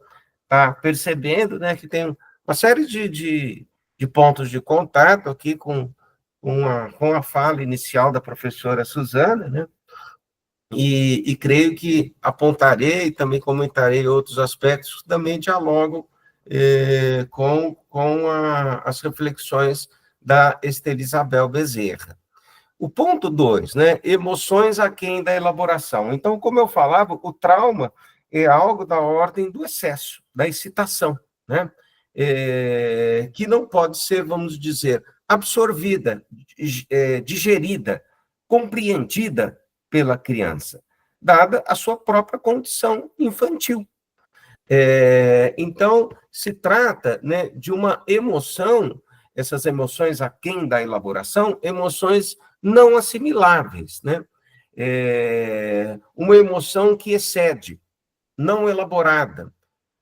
Speaker 3: estar percebendo, né, que tem uma série de pontos de contato aqui com a fala inicial da professora Suzana, né? E creio que apontarei e também comentarei outros aspectos que também dialogam com as reflexões da Estela Isabel Bezerra. O ponto 2, né, emoções aquém da elaboração. Então, como eu falava, o trauma é algo da ordem do excesso, da excitação, né, que não pode ser, vamos dizer, absorvida, digerida, compreendida pela criança, dada a sua própria condição infantil. Então, se trata, né, de uma emoção essas emoções aquém da elaboração, emoções não assimiláveis, né? Uma emoção que excede, não elaborada,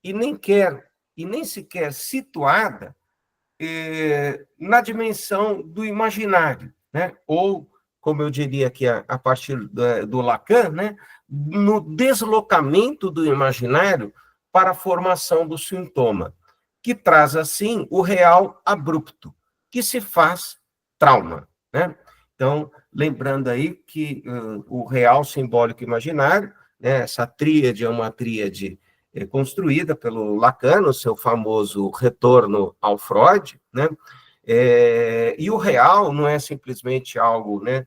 Speaker 3: e nem sequer situada na dimensão do imaginário, né? Ou, como eu diria aqui a partir do Lacan, né? No deslocamento do imaginário para a formação do sintoma, que traz, assim, o real abrupto, que se faz trauma, né? Então, lembrando aí que o real, simbólico e imaginário, né, essa tríade é uma tríade construída pelo Lacan, no seu famoso Retorno ao Freud, né? E o real não é simplesmente algo, né,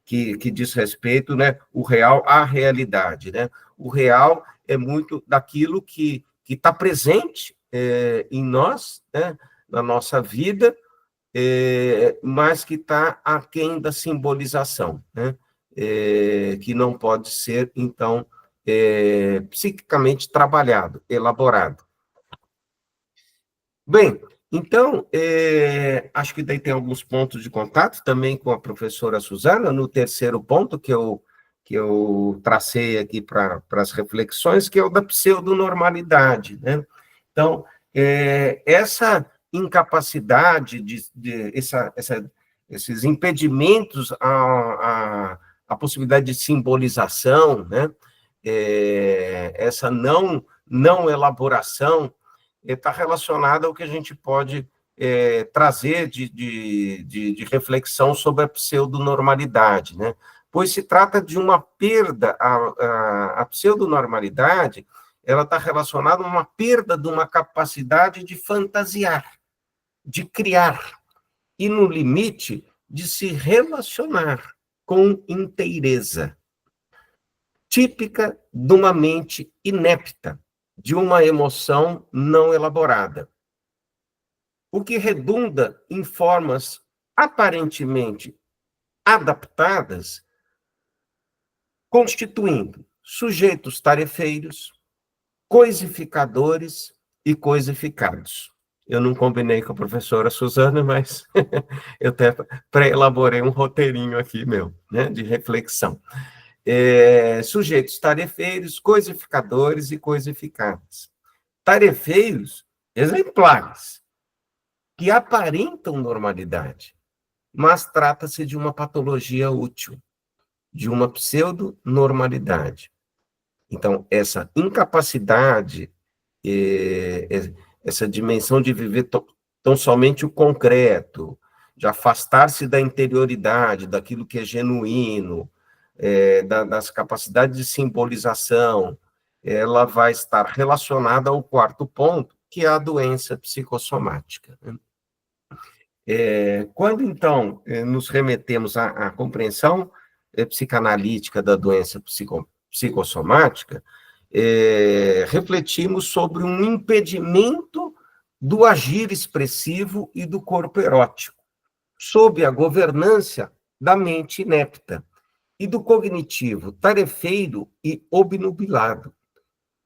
Speaker 3: que diz respeito, né, o real à realidade, né? O real é muito daquilo que está presente em nós, né, na nossa vida, mas que está aquém da simbolização, né? Que não pode ser, então, psiquicamente trabalhado, elaborado. Bem, então, acho que daí tem alguns pontos de contato também com a professora Suzana, no terceiro ponto que eu tracei aqui para as reflexões, que é o da pseudonormalidade, né? Então, essa incapacidade esses impedimentos à possibilidade de simbolização, né? Essa não elaboração está relacionada ao que a gente pode trazer de reflexão sobre a pseudonormalidade, né? Pois se trata de uma perda, a pseudonormalidade, ela está relacionada a uma perda de uma capacidade de fantasiar, de criar, e, no limite, de se relacionar com inteireza, típica de uma mente inepta, de uma emoção não elaborada, o que redunda em formas aparentemente adaptadas, constituindo sujeitos tarefeiros, coisificadores e coisificados. Eu não combinei com a professora Suzana, mas eu até pré-elaborei um roteirinho aqui meu, né, de reflexão. Sujeitos tarefeiros, coisificadores e coisificados. Tarefeiros exemplares, que aparentam normalidade, mas trata-se de uma patologia útil, de uma pseudo-normalidade. Então, essa incapacidade, essa dimensão de viver tão somente o concreto, de afastar-se da interioridade, daquilo que é genuíno, das capacidades de simbolização, ela vai estar relacionada ao quarto ponto, que é a doença psicossomática. Quando, então, nos remetemos à compreensão psicanalítica da doença psicossomática, refletimos sobre um impedimento do agir expressivo e do corpo erótico, sob a governância da mente inepta e do cognitivo tarefeiro e obnubilado,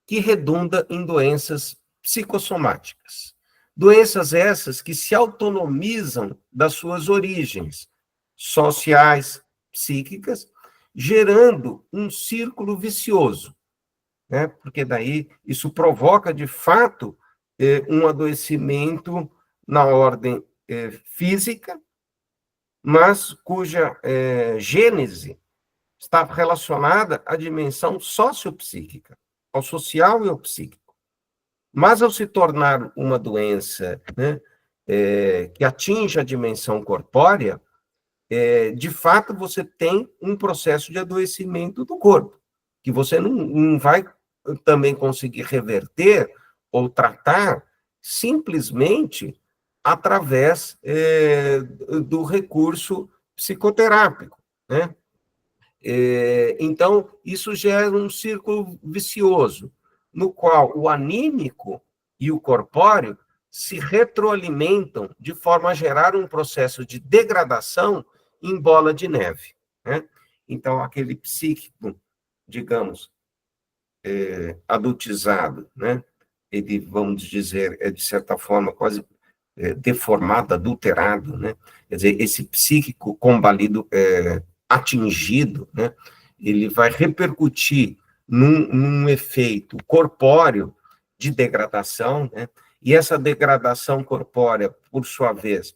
Speaker 3: que redunda em doenças psicossomáticas. Doenças essas que se autonomizam das suas origens sociais, psíquicas, gerando um círculo vicioso, né? Porque daí isso provoca, de fato, um adoecimento na ordem física, mas cuja gênese está relacionada à dimensão sociopsíquica, ao social e ao psíquico. Mas, ao se tornar uma doença, né, que atinge a dimensão corpórea, de fato, você tem um processo de adoecimento do corpo, que você não vai também conseguir reverter ou tratar simplesmente através do recurso psicoterápico, né? Então, isso gera um círculo vicioso, no qual o anímico e o corpóreo se retroalimentam de forma a gerar um processo de degradação em bola de neve, né? Então, aquele psíquico, digamos, adultizado, né? Ele, vamos dizer, de certa forma, quase deformado, adulterado, né? Quer dizer, esse psíquico combalido, atingido, né? Ele vai repercutir num efeito corpóreo de degradação, né? E essa degradação corpórea, por sua vez,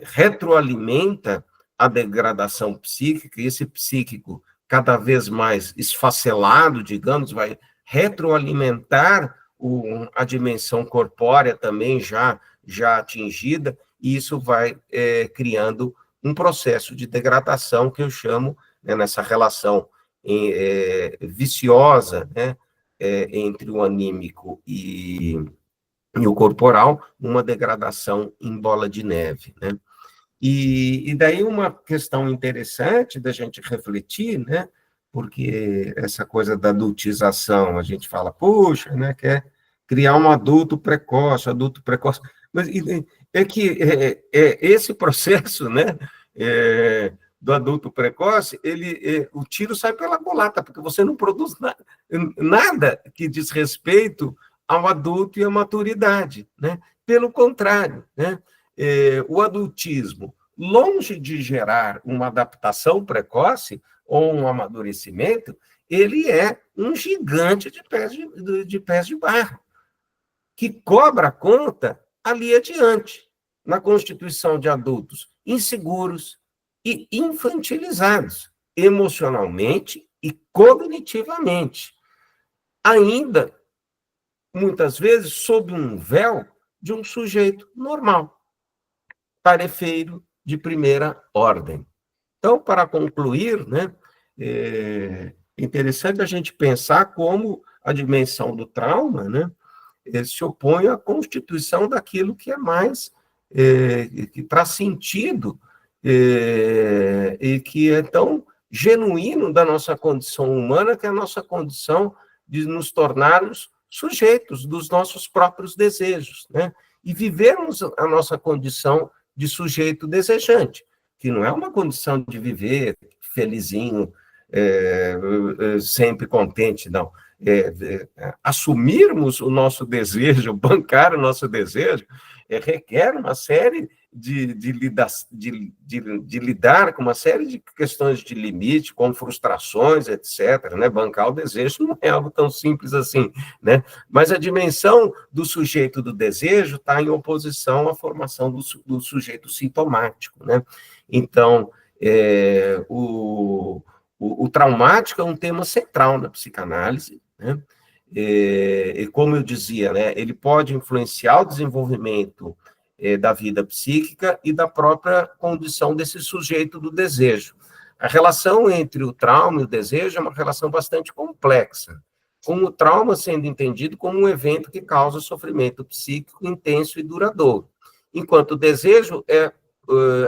Speaker 3: retroalimenta a degradação psíquica, e esse psíquico, cada vez mais esfacelado, digamos, vai retroalimentar a dimensão corpórea também já atingida, e isso vai criando um processo de degradação que eu chamo, né, nessa relação viciosa, né, entre o anímico e o corporal, uma degradação em bola de neve, né? E daí uma questão interessante da gente refletir, né? Porque essa coisa da adultização, a gente fala, puxa, né, quer criar um adulto precoce, mas é que esse processo, né, do adulto precoce, o tiro sai pela culatra, porque você não produz nada que diz respeito ao adulto e à maturidade, né? Pelo contrário, né? O adultismo, longe de gerar uma adaptação precoce ou um amadurecimento, ele é um gigante de pés de barro, que cobra a conta ali adiante, na constituição de adultos inseguros e infantilizados, emocionalmente e cognitivamente, ainda, muitas vezes, sob um véu de um sujeito normal, tarefeiro de primeira ordem. Então, para concluir, né, é interessante a gente pensar como a dimensão do trauma, né, se opõe à constituição daquilo que é mais, que traz sentido, e que é tão genuíno da nossa condição humana, que é a nossa condição de nos tornarmos sujeitos dos nossos próprios desejos, né? E vivermos a nossa condição de sujeito desejante, que não é uma condição de viver felizinho, sempre contente, não. Assumirmos o nosso desejo, bancar o nosso desejo, requer uma série de lidar com uma série de questões de limite, com frustrações, etc., né? Bancar o desejo não é algo tão simples assim, né? Mas a dimensão do sujeito do desejo está em oposição à formação do sujeito sintomático, né? Então, o traumático é um tema central na psicanálise, né? E como eu dizia, né, ele pode influenciar o desenvolvimento da vida psíquica e da própria condição desse sujeito do desejo. A relação entre o trauma e o desejo é uma relação bastante complexa, com o trauma sendo entendido como um evento que causa sofrimento psíquico intenso e duradouro, enquanto o desejo é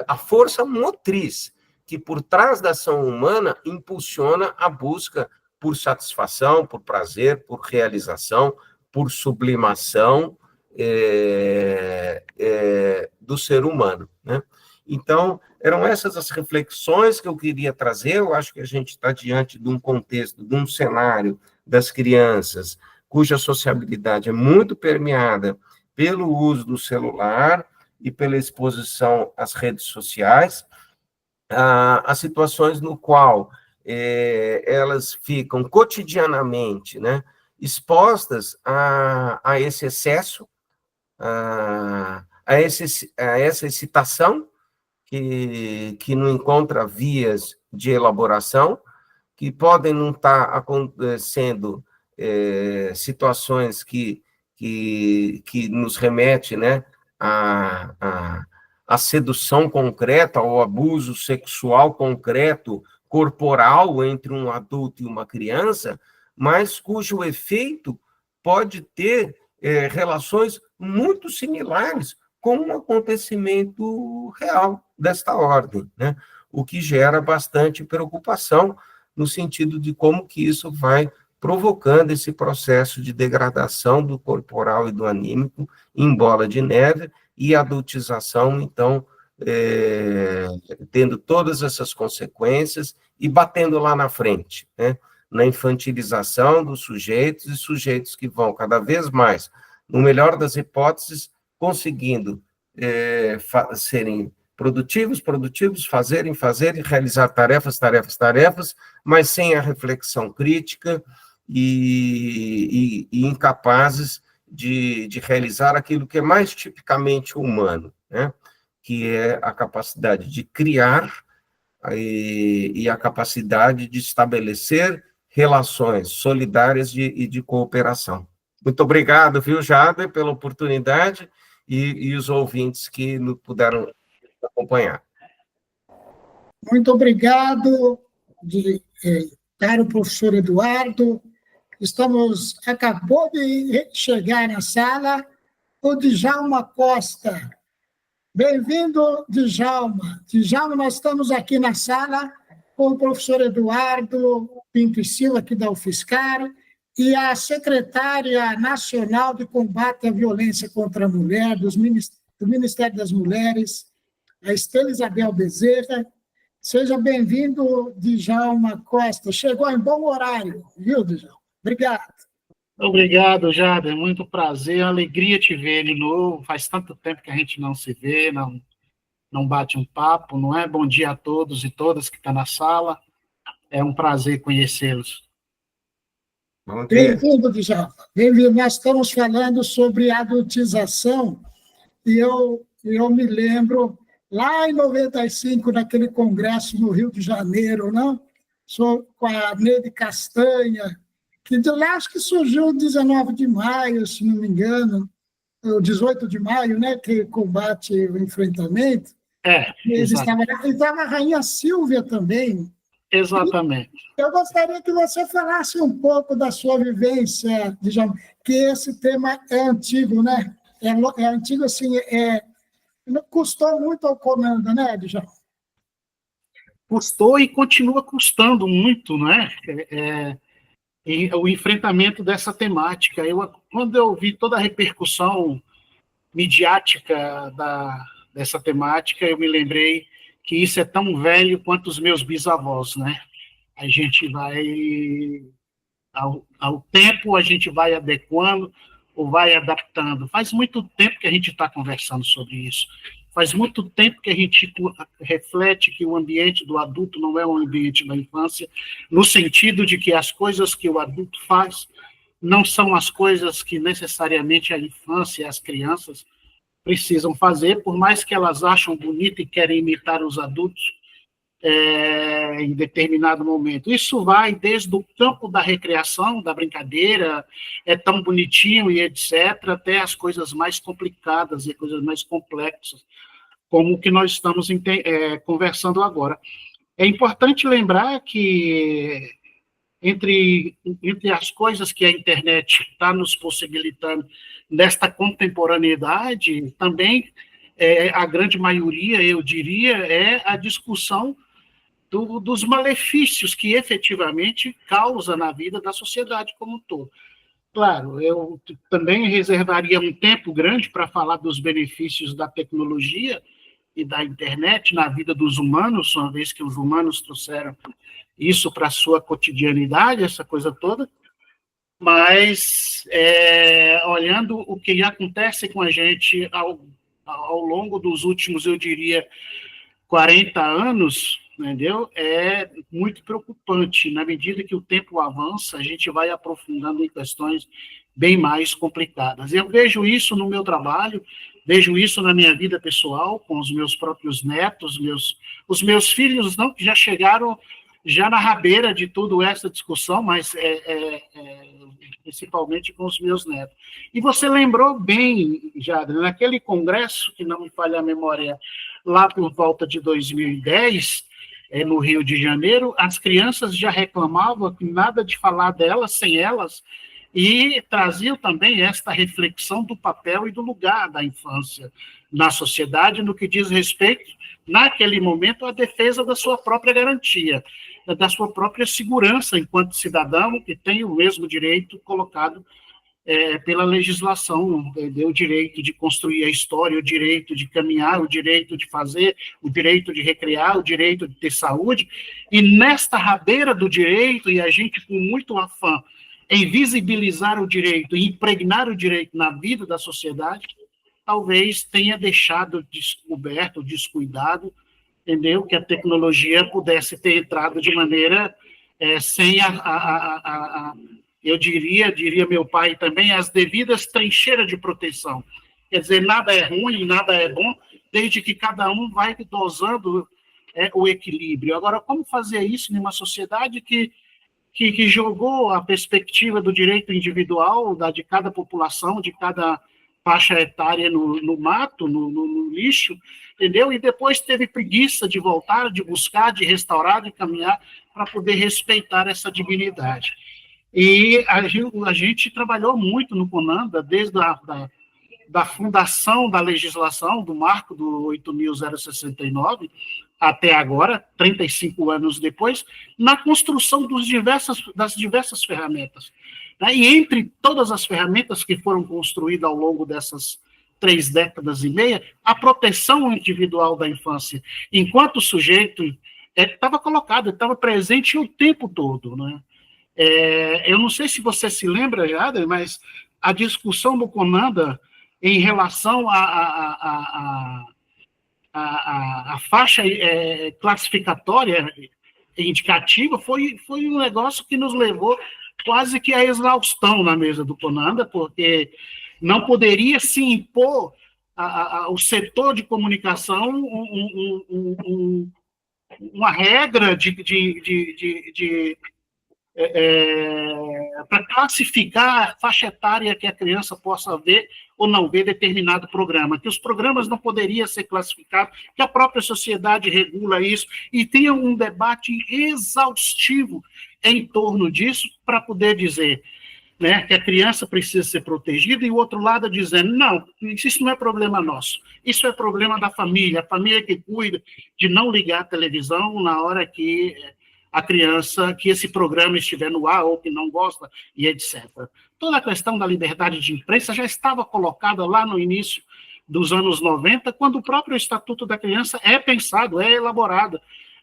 Speaker 3: a força motriz que, por trás da ação humana, impulsiona a busca por satisfação, por prazer, por realização, por sublimação do ser humano, né? Então, eram essas as reflexões que eu queria trazer. Eu acho que a gente está diante de um contexto, de um cenário das crianças, cuja sociabilidade é muito permeada pelo uso do celular e pela exposição às redes sociais, a situações no qual elas ficam cotidianamente, né, expostas a esse excesso, a essa excitação, que não encontra vias de elaboração, que podem não estar acontecendo situações que nos remete, né, a sedução concreta, ao abuso sexual concreto, corporal, entre um adulto e uma criança, mas cujo efeito pode ter relações muito similares com um acontecimento real desta ordem, né? O que gera bastante preocupação no sentido de como que isso vai provocando esse processo de degradação do corporal e do anímico em bola de neve, e a adultização, então, tendo todas essas consequências e batendo lá na frente, né? Na infantilização dos sujeitos, e sujeitos que vão cada vez mais no melhor das hipóteses, conseguindo serem produtivos, fazerem, realizar tarefas, mas sem a reflexão crítica e incapazes de realizar aquilo que é mais tipicamente humano, né? Que é a capacidade de criar e a capacidade de estabelecer relações solidárias e de cooperação. Muito obrigado, viu, Jader, pela oportunidade e os ouvintes que nos puderam acompanhar.
Speaker 1: Muito obrigado, caro professor Eduardo. Acabou de chegar na sala o Djalma Costa. Bem-vindo, Djalma. Djalma, nós estamos aqui na sala com o professor Eduardo Pinto e Silva, aqui da UFSCar, e a secretária nacional de combate à violência contra a mulher, do Ministério das Mulheres, a Estela Isabel Bezerra. Seja bem-vindo, Djalma Costa. Chegou em bom horário, viu, Djalma? Obrigado.
Speaker 5: Obrigado, Jader. Muito prazer, alegria te ver de novo. Faz tanto tempo que a gente não se vê, não bate um papo, não é? Bom dia a todos e todas que estão na sala. É um prazer conhecê-los.
Speaker 3: Bom dia.
Speaker 1: Bem-vindo, Djalma. Bem-vindo. Nós estamos falando sobre adultização e eu me lembro, lá em 95, naquele congresso no Rio de Janeiro, não? Com a Neide Castanha, que de lá acho que surgiu o 19 de maio, se não me engano, o 18 de maio, né, que combate o enfrentamento. Estava a Rainha Silvia também.
Speaker 5: Exatamente.
Speaker 1: Eu gostaria que você falasse um pouco da sua vivência, Djalma, que esse tema é antigo, né? É antigo, assim, custou muito ao Conanda, né, Djalma?
Speaker 5: Custou e continua custando muito, né? E o enfrentamento dessa temática. Quando eu vi toda a repercussão midiática dessa temática, eu me lembrei que isso é tão velho quanto os meus bisavós, né? A gente vai, ao tempo, a gente vai adequando ou vai adaptando. Faz muito tempo que a gente está conversando sobre isso. Faz muito tempo que a gente reflete que o ambiente do adulto não é o ambiente da infância, no sentido de que as coisas que o adulto faz não são as coisas que necessariamente a infância e as crianças precisam fazer, por mais que elas acham bonito e querem imitar os adultos em determinado momento. Isso vai desde o campo da recreação, da brincadeira, é tão bonitinho e etc., até as coisas mais complicadas e coisas mais complexas, como o que nós estamos conversando agora. É importante lembrar que entre as coisas que a internet está nos possibilitando nesta contemporaneidade, também a grande maioria, eu diria, é a discussão dos malefícios que efetivamente causa na vida da sociedade como um todo. Claro, eu também reservaria um tempo grande para falar dos benefícios da tecnologia e da internet na vida dos humanos, uma vez que os humanos trouxeram isso para a sua cotidianidade, essa coisa toda, mas olhando o que acontece com a gente ao longo dos últimos, eu diria, 40 anos, entendeu? É muito preocupante. Na medida que o tempo avança, a gente vai aprofundando em questões bem mais complicadas. Eu vejo isso no meu trabalho, vejo isso na minha vida pessoal, com os meus próprios netos, os meus filhos não, que já chegaram já na rabeira de toda essa discussão, mas principalmente com os meus netos. E você lembrou bem, Jader, naquele congresso, que não me falha a memória, lá por volta de 2010, no Rio de Janeiro, as crianças já reclamavam que nada de falar delas sem elas, e traziam também esta reflexão do papel e do lugar da infância na sociedade, no que diz respeito, naquele momento, à defesa da sua própria garantia, da sua própria segurança enquanto cidadão, que tem o mesmo direito colocado pela legislação, o direito de construir a história, o direito de caminhar, o direito de fazer, o direito de recrear, o direito de ter saúde, e nesta rabeira do direito, e a gente com muito afã em visibilizar o direito, em impregnar o direito na vida da sociedade, talvez tenha deixado descoberto, descuidado, entendeu? Que a tecnologia pudesse ter entrado de maneira sem eu diria meu pai também, as devidas trincheiras de proteção. Quer dizer, nada é ruim, nada é bom, desde que cada um vai dosando o equilíbrio. Agora, como fazer isso em uma sociedade que jogou a perspectiva do direito individual de cada população, de cada faixa etária no mato, no lixo, entendeu? E depois teve preguiça de voltar, de buscar, de restaurar, de caminhar para poder respeitar essa dignidade. E a gente trabalhou muito no CONANDA, desde da fundação da legislação, do marco do 8.069, até agora, 35 anos depois, na construção das diversas ferramentas. E entre todas as ferramentas que foram construídas ao longo dessas 3 décadas e meia, a proteção individual da infância, enquanto sujeito, estava colocado, estava presente o tempo todo, né? Eu não sei se você se lembra, Jader, mas a discussão do CONANDA em relação à faixa classificatória indicativa foi um negócio que nos levou quase que à exaustão na mesa do CONANDA, porque não poderia se impor ao setor de comunicação uma regra para classificar a faixa etária que a criança possa ver ou não ver determinado programa, que os programas não poderiam ser classificados, que a própria sociedade regula isso, e tenha um debate exaustivo em torno disso para poder dizer, né, que a criança precisa ser protegida, e o outro lado dizendo, não, isso não é problema nosso, isso é problema da família, a família que cuida de não ligar a televisão na hora que a criança, que esse programa estiver no ar ou que não gosta, e etc. Toda a questão da liberdade de imprensa já estava colocada lá no início dos anos 90, quando o próprio Estatuto da Criança é pensado, é elaborado,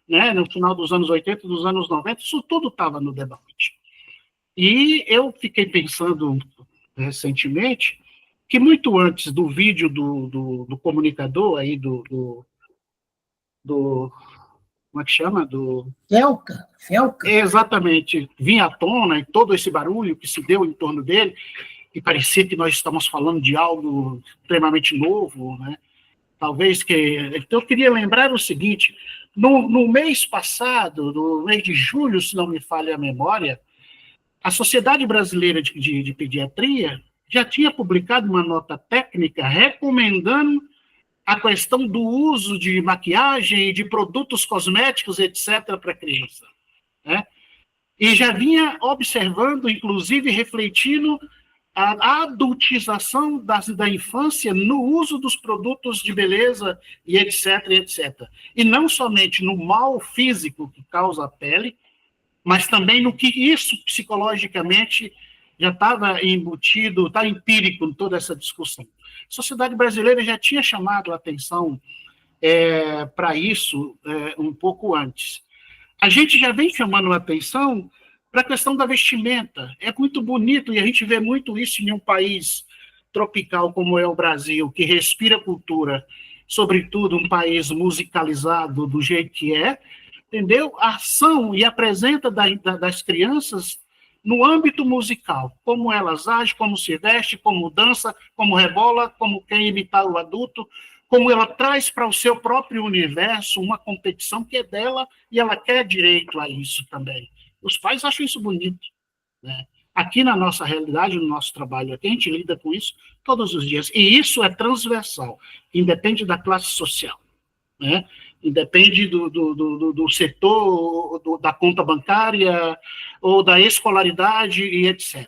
Speaker 5: né, no final dos anos 80, dos anos 90, isso tudo estava no debate. E eu fiquei pensando recentemente que muito antes do vídeo do comunicador aí como é que chama?
Speaker 1: Felca.
Speaker 5: Exatamente, vinha à tona, e todo esse barulho que se deu em torno dele, e parecia que nós estamos falando de algo extremamente novo, né? Talvez que... Então, eu queria lembrar o seguinte, no mês passado, no mês de julho, se não me falha a memória, a Sociedade Brasileira de Pediatria já tinha publicado uma nota técnica recomendando a questão do uso de maquiagem, de produtos cosméticos, etc., para a criança, né? E já vinha observando, inclusive refletindo, a adultização da infância no uso dos produtos de beleza, e etc., etc. E não somente no mal físico que causa a pele, mas também no que isso psicologicamente já estava embutido, está empírico em toda essa discussão. A sociedade brasileira já tinha chamado a atenção para isso um pouco antes. A gente já vem chamando a atenção para a questão da vestimenta. É muito bonito, e a gente vê muito isso em um país tropical como é o Brasil, que respira cultura, sobretudo um país musicalizado do jeito que é, entendeu? A ação e a presença das crianças no âmbito musical, como elas agem, como se veste, como dança, como rebola, como quer imitar o adulto, como ela traz para o seu próprio universo uma competição que é dela e ela quer direito a isso também. Os pais acham isso bonito, né? Aqui na nossa realidade, no nosso trabalho, aqui a gente lida com isso todos os dias, e isso é transversal, independe da classe social, né? Independe do setor, da conta bancária, ou da escolaridade, e etc.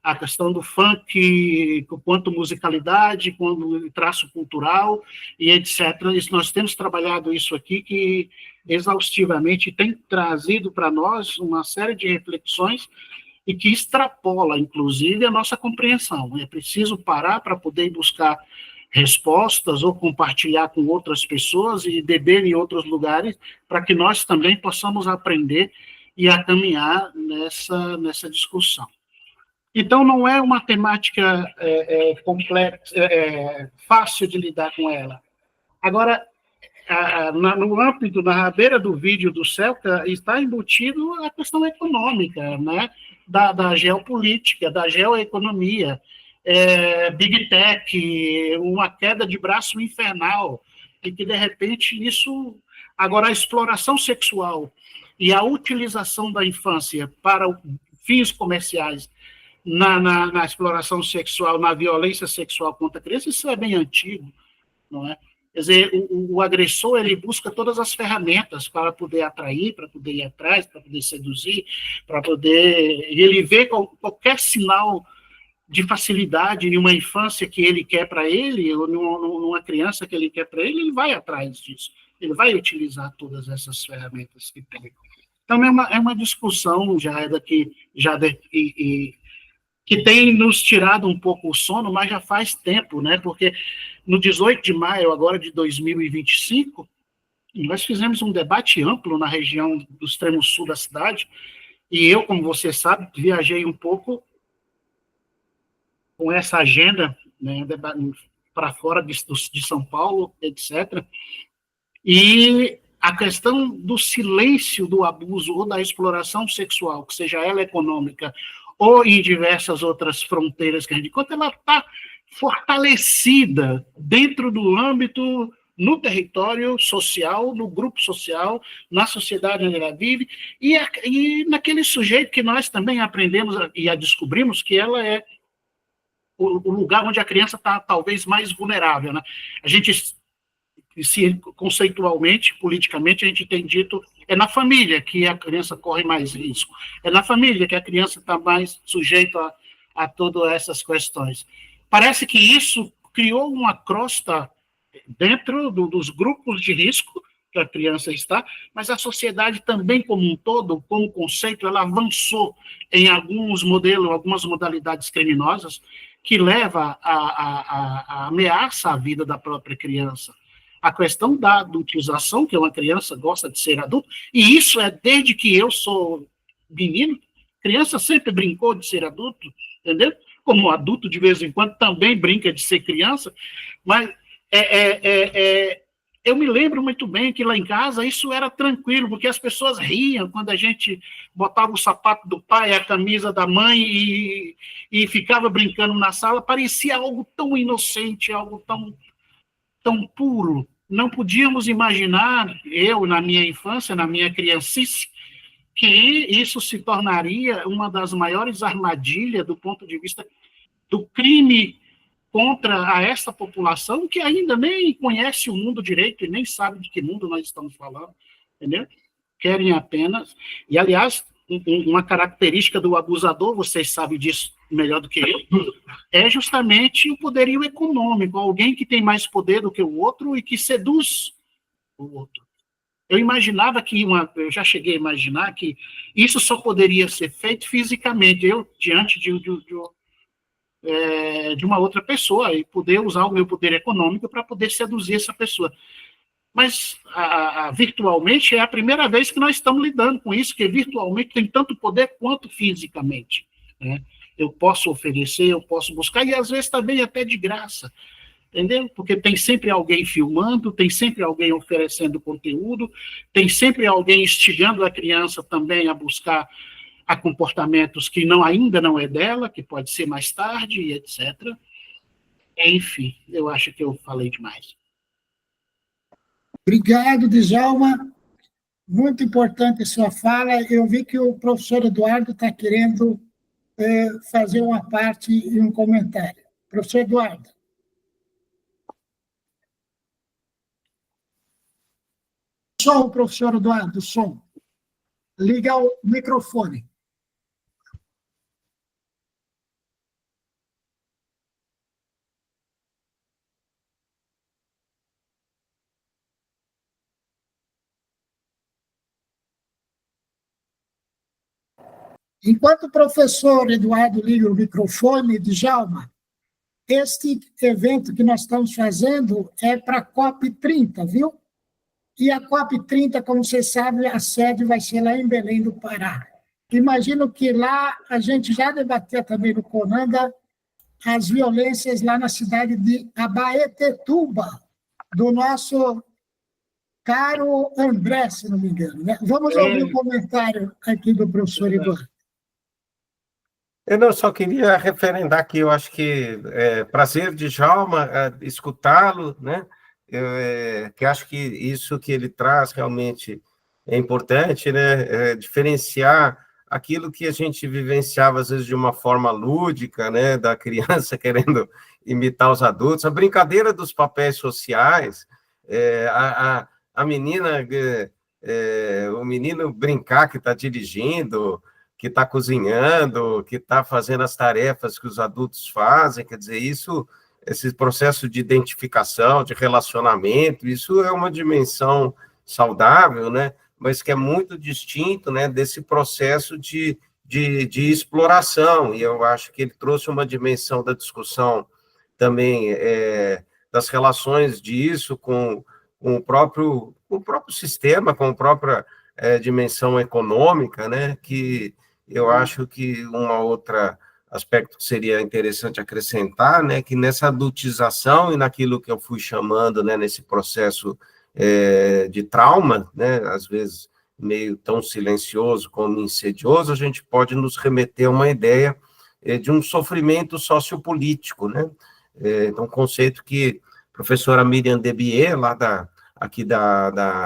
Speaker 5: A questão do funk, quanto musicalidade, quanto traço cultural, e etc. Nós temos trabalhado isso aqui, que exaustivamente tem trazido para nós uma série de reflexões, e que extrapola, inclusive, a nossa compreensão. É preciso parar para poder buscar respostas ou compartilhar com outras pessoas e beber em outros lugares, para que nós também possamos aprender e a caminhar nessa discussão. Então, não é uma temática complexa, fácil de lidar com ela. Agora, no âmbito, na beira do vídeo do Celta, está embutido a questão econômica, né? Da geopolítica, da geoeconomia, Big Tech, uma queda de braço infernal, e que, de repente, isso... Agora, a exploração sexual e a utilização da infância para fins comerciais na exploração sexual, na violência sexual contra a criança, isso é bem antigo, não é? Quer dizer, o agressor, ele busca todas as ferramentas para poder atrair, para poder ir atrás, para poder seduzir, para poder... Ele vê qualquer sinal de facilidade em uma infância que ele quer para ele, ou numa criança que ele quer para ele vai atrás disso. Ele vai utilizar todas essas ferramentas que tem. Então, é uma discussão que tem nos tirado um pouco o sono, mas já faz tempo, né? Porque no 18 de maio, agora de 2025, nós fizemos um debate amplo na região do extremo sul da cidade, e eu, como você sabe, viajei um pouco com essa agenda, né, para fora de São Paulo, etc. E a questão do silêncio do abuso ou da exploração sexual, que seja ela econômica ou em diversas outras fronteiras que a gente encontra, ela está fortalecida dentro do âmbito, no território social, no grupo social, na sociedade onde ela vive, e naquele sujeito que nós também aprendemos e a descobrimos que ela é o lugar onde a criança está talvez mais vulnerável, né? A gente, conceitualmente, politicamente, a gente tem dito, é na família que a criança corre mais risco, é na família que a criança está mais sujeita a todas essas questões. Parece que isso criou uma crosta dentro dos grupos de risco que a criança está, mas a sociedade também como um todo, como conceito, ela avançou em alguns modelos, algumas modalidades criminosas, que leva a ameaça à vida da própria criança. A questão da adultização, que uma criança gosta de ser adulto, e isso é desde que eu sou menino, criança sempre brincou de ser adulto, entendeu? Como adulto, de vez em quando, também brinca de ser criança, mas eu me lembro muito bem que lá em casa isso era tranquilo, porque as pessoas riam quando a gente botava o sapato do pai, a camisa da mãe e ficava brincando na sala, parecia algo tão inocente, algo tão puro. Não podíamos imaginar, eu, na minha infância, na minha criancice, que isso se tornaria uma das maiores armadilhas do ponto de vista do crime contra essa população que ainda nem conhece o mundo direito e nem sabe de que mundo nós estamos falando, entendeu? Querem apenas... E, aliás, uma característica do abusador, vocês sabem disso melhor do que eu, é justamente o poderio econômico, alguém que tem mais poder do que o outro e que seduz o outro. Eu imaginava eu já cheguei a imaginar que isso só poderia ser feito fisicamente, eu diante de uma outra pessoa e poder usar o meu poder econômico para poder seduzir essa pessoa. Mas virtualmente é a primeira vez que nós estamos lidando com isso, que virtualmente tem tanto poder quanto fisicamente, né? Eu posso oferecer, eu posso buscar, e às vezes também até de graça, entendeu? Porque tem sempre alguém filmando, tem sempre alguém oferecendo conteúdo, tem sempre alguém instigando a criança também a buscar a comportamentos que ainda não é dela, que pode ser mais tarde, etc. Enfim, eu acho que eu falei demais.
Speaker 1: Obrigado, Djalma. Muito importante a sua fala. Eu vi que o professor Eduardo está querendo fazer uma parte e um comentário. Professor Eduardo. Som, professor Eduardo, som. Liga o microfone. Enquanto o professor Eduardo liga o microfone, Djalma, este evento que nós estamos fazendo é para a COP30, viu? E a COP30, como você sabe, a sede vai ser lá em Belém do Pará. imagino que lá a gente já debatia também no Conanda as violências lá na cidade de Abaetetuba, do nosso caro André, se não me engano. Né? Vamos ouvir o comentário aqui do professor Eduardo.
Speaker 3: Eu não só queria referendar que eu acho que é prazer de Djalma escutá-lo, né? Que acho que isso que ele traz realmente é importante, né? Diferenciar aquilo que a gente vivenciava às vezes de uma forma lúdica, né? Da criança querendo imitar os adultos, a brincadeira dos papéis sociais, a menina, o menino brincar que está dirigindo, que está cozinhando, que está fazendo as tarefas que os adultos fazem, quer dizer, esse processo de identificação, de relacionamento, isso é uma dimensão saudável, né? Mas que é muito distinto, né, desse processo de exploração, e eu acho que ele trouxe uma dimensão da discussão também das relações disso com o próprio sistema, com a própria dimensão econômica, né, que eu acho que outra aspecto que seria interessante acrescentar, né, que nessa adultização e naquilo que eu fui chamando, né, nesse processo de trauma, né, às vezes meio tão silencioso como insidioso, a gente pode nos remeter a uma ideia de um sofrimento sociopolítico, né? Então, um conceito que a professora Miriam Debier, lá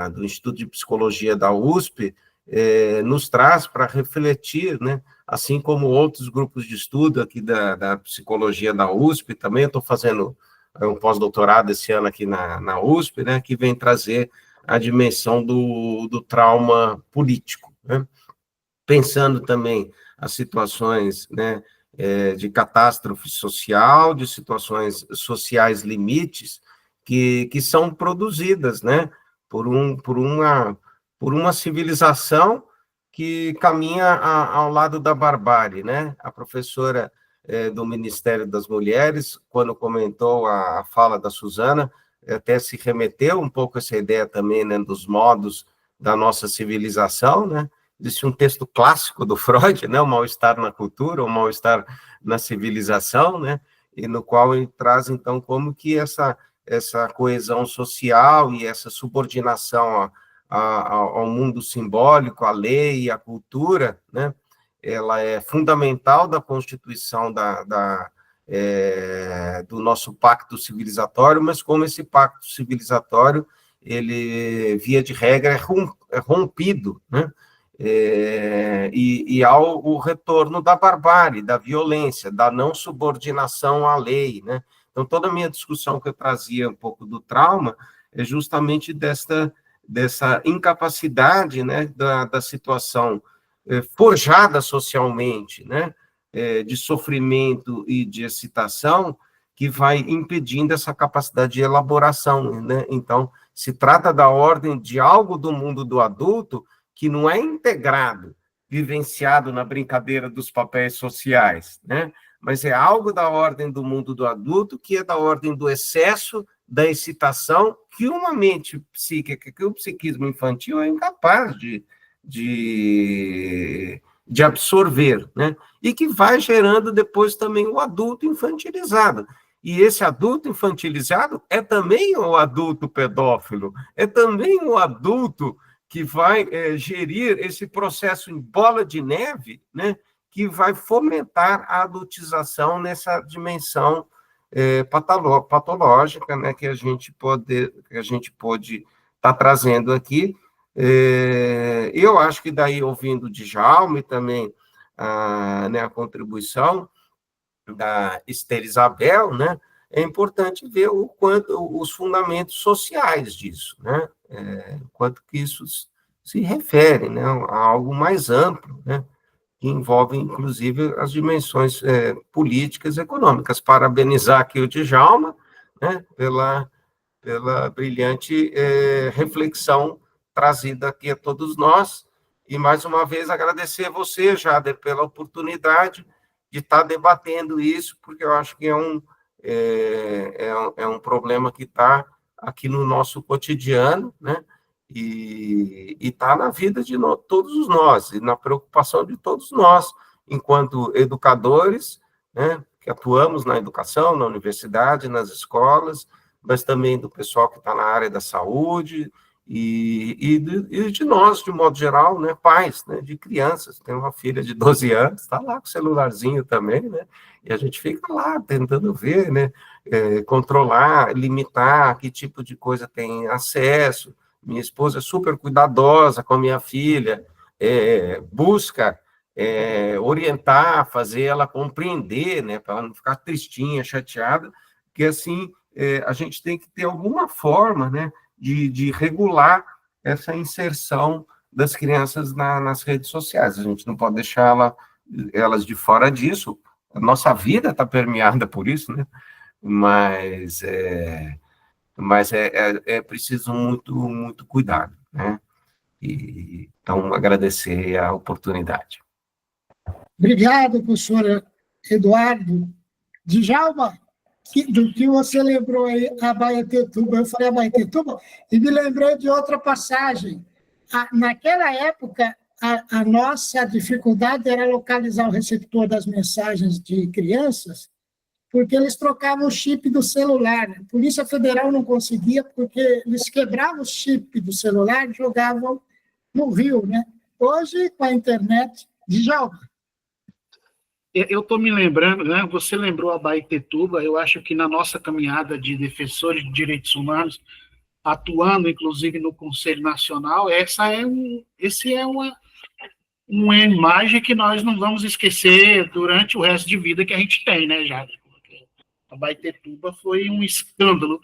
Speaker 3: do Instituto de Psicologia da USP, nos traz para refletir, né? Assim como outros grupos de estudo aqui da psicologia da USP, também eu estou fazendo um pós-doutorado esse ano aqui na USP, né? Que vem trazer a dimensão do trauma político, né? Pensando também as situações, né, de catástrofe social, de situações sociais limites, que são produzidas, né, por uma civilização que caminha ao lado da barbárie, né? A professora do Ministério das Mulheres, quando comentou a fala da Suzana, até se remeteu um pouco a essa ideia também, né, dos modos da nossa civilização, né? Existe um texto clássico do Freud, né, o mal-estar na cultura, o mal-estar na civilização, né, e no qual ele traz, então, como que essa coesão social e essa subordinação ao mundo simbólico, à lei e à cultura, né, ela é fundamental da constituição do nosso pacto civilizatório, mas como esse pacto civilizatório, ele, via de regra, é rompido, né, e ao o retorno da barbárie, da violência, da não subordinação à lei, né? Então, toda a minha discussão que eu trazia um pouco do trauma é justamente dessa incapacidade, né, da situação forjada socialmente, né, de sofrimento e de excitação, que vai impedindo essa capacidade de elaboração, né? Então, se trata da ordem de algo do mundo do adulto que não é integrado, vivenciado na brincadeira dos papéis sociais, né? Mas é algo da ordem do mundo do adulto, que é da ordem do excesso, da excitação, que uma mente psíquica, que o psiquismo infantil é incapaz de absorver, né? E que vai gerando depois também o adulto infantilizado. E esse adulto infantilizado é também o adulto pedófilo, é também o adulto que vai gerir esse processo em bola de neve, né, que vai fomentar a adultização nessa dimensão patológica, né, que a gente pode estar trazendo aqui. Eu acho que daí, ouvindo de Djalma e também né, a contribuição da Esther Isabel, né, é importante ver o quanto os fundamentos sociais disso, né, quanto que isso se refere, né, a algo mais amplo, né, que envolve, inclusive, as dimensões políticas e econômicas. Parabenizar aqui o Djalma, né, pela brilhante reflexão trazida aqui a todos nós, e, mais uma vez, agradecer a você, Jader, pela oportunidade de estar debatendo isso, porque eu acho que é um problema que está aqui no nosso cotidiano, né? e está na vida de todos nós, e na preocupação de todos nós, enquanto educadores, né, que atuamos na educação, na universidade, nas escolas, mas também do pessoal que está na área da saúde, e de nós, de modo geral, né, pais, né, de crianças. Tem uma filha de 12 anos, está lá com o celularzinho também, né, e a gente fica lá tentando ver, né, controlar, limitar que tipo de coisa tem acesso. Minha esposa é super cuidadosa com a minha filha, busca orientar, fazer ela compreender, né, para ela não ficar tristinha, chateada, porque assim a gente tem que ter alguma forma, né, de regular essa inserção das crianças nas redes sociais. A gente não pode deixar elas de fora disso. A nossa vida está permeada por isso, né? Mas é preciso muito cuidado, né? Então, agradecer a oportunidade.
Speaker 1: Obrigado, professor Eduardo. Djalma, do que você lembrou aí, Abaetetuba, eu falei Abaetetuba, e me lembrei de outra passagem. Naquela época, a nossa dificuldade era localizar o receptor das mensagens de crianças, porque eles trocavam o chip do celular. A Polícia Federal não conseguia, porque eles quebravam o chip do celular e jogavam no rio, né? Hoje, com a internet, Djalma.
Speaker 5: Eu estou me lembrando, né? Você lembrou a Abaetetuba, eu acho que na nossa caminhada de defensores de direitos humanos, atuando inclusive no Conselho Nacional, esse é uma imagem que nós não vamos esquecer durante o resto de vida que a gente tem, né, Jade? Porque a Abaetetuba foi um escândalo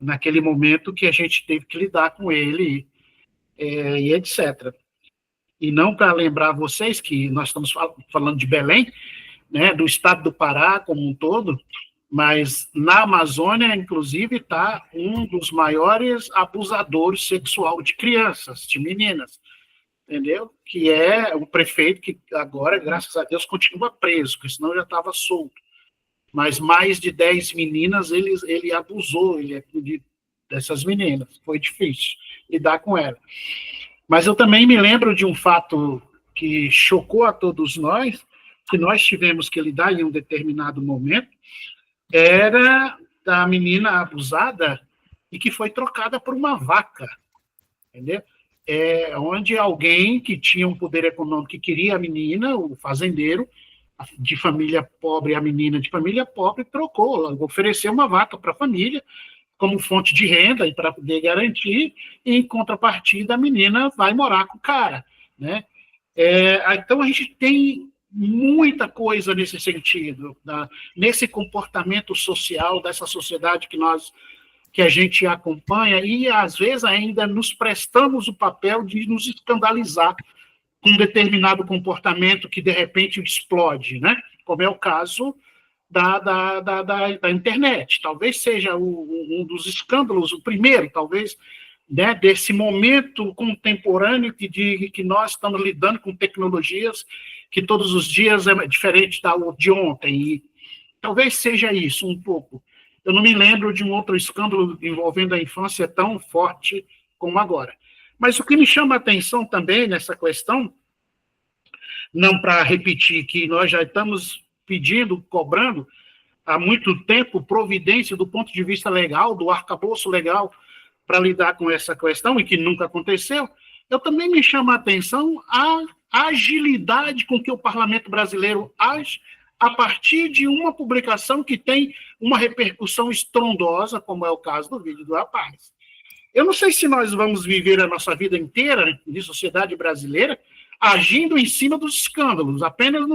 Speaker 5: naquele momento que a gente teve que lidar com ele e etc. E não para lembrar vocês que nós estamos falando de Belém, né, do estado do Pará como um todo, mas na Amazônia, inclusive, está um dos maiores abusadores sexual de crianças, de meninas, entendeu? Que é o prefeito que agora, graças a Deus, continua preso, porque senão já estava solto. Mas mais de 10 meninas ele abusou dessas meninas. Foi difícil lidar com ela. Mas eu também me lembro de um fato que chocou a todos nós, que nós tivemos que lidar em um determinado momento, era da menina abusada e que foi trocada por uma vaca, entendeu? Onde alguém que tinha um poder econômico que queria a menina, o fazendeiro, de família pobre, a menina de família pobre, trocou, ofereceu uma vaca para a família, como fonte de renda e para poder garantir, e em contrapartida a menina vai morar com o cara, né? Então a gente tem muita coisa nesse sentido, nesse comportamento social dessa sociedade que a gente acompanha, e às vezes ainda nos prestamos o papel de nos escandalizar com um determinado comportamento que de repente explode, né? Como é o caso da internet. Talvez seja um dos escândalos, o primeiro, talvez, né, desse momento contemporâneo que nós estamos lidando com tecnologias que todos os dias é diferente de ontem. E talvez seja isso um pouco. Eu não me lembro de um outro escândalo envolvendo a infância tão forte como agora. Mas o que me chama a atenção também nessa questão, não para repetir que nós já estamos pedindo, cobrando há muito tempo providência do ponto de vista legal, do arcabouço legal para lidar com essa questão, e que nunca aconteceu, eu também me chamo a atenção a agilidade com que o parlamento brasileiro age a partir de uma publicação que tem uma repercussão estrondosa, como é o caso do vídeo do rapaz. Eu não sei se nós vamos viver a nossa vida inteira de sociedade brasileira agindo em cima dos escândalos, apenas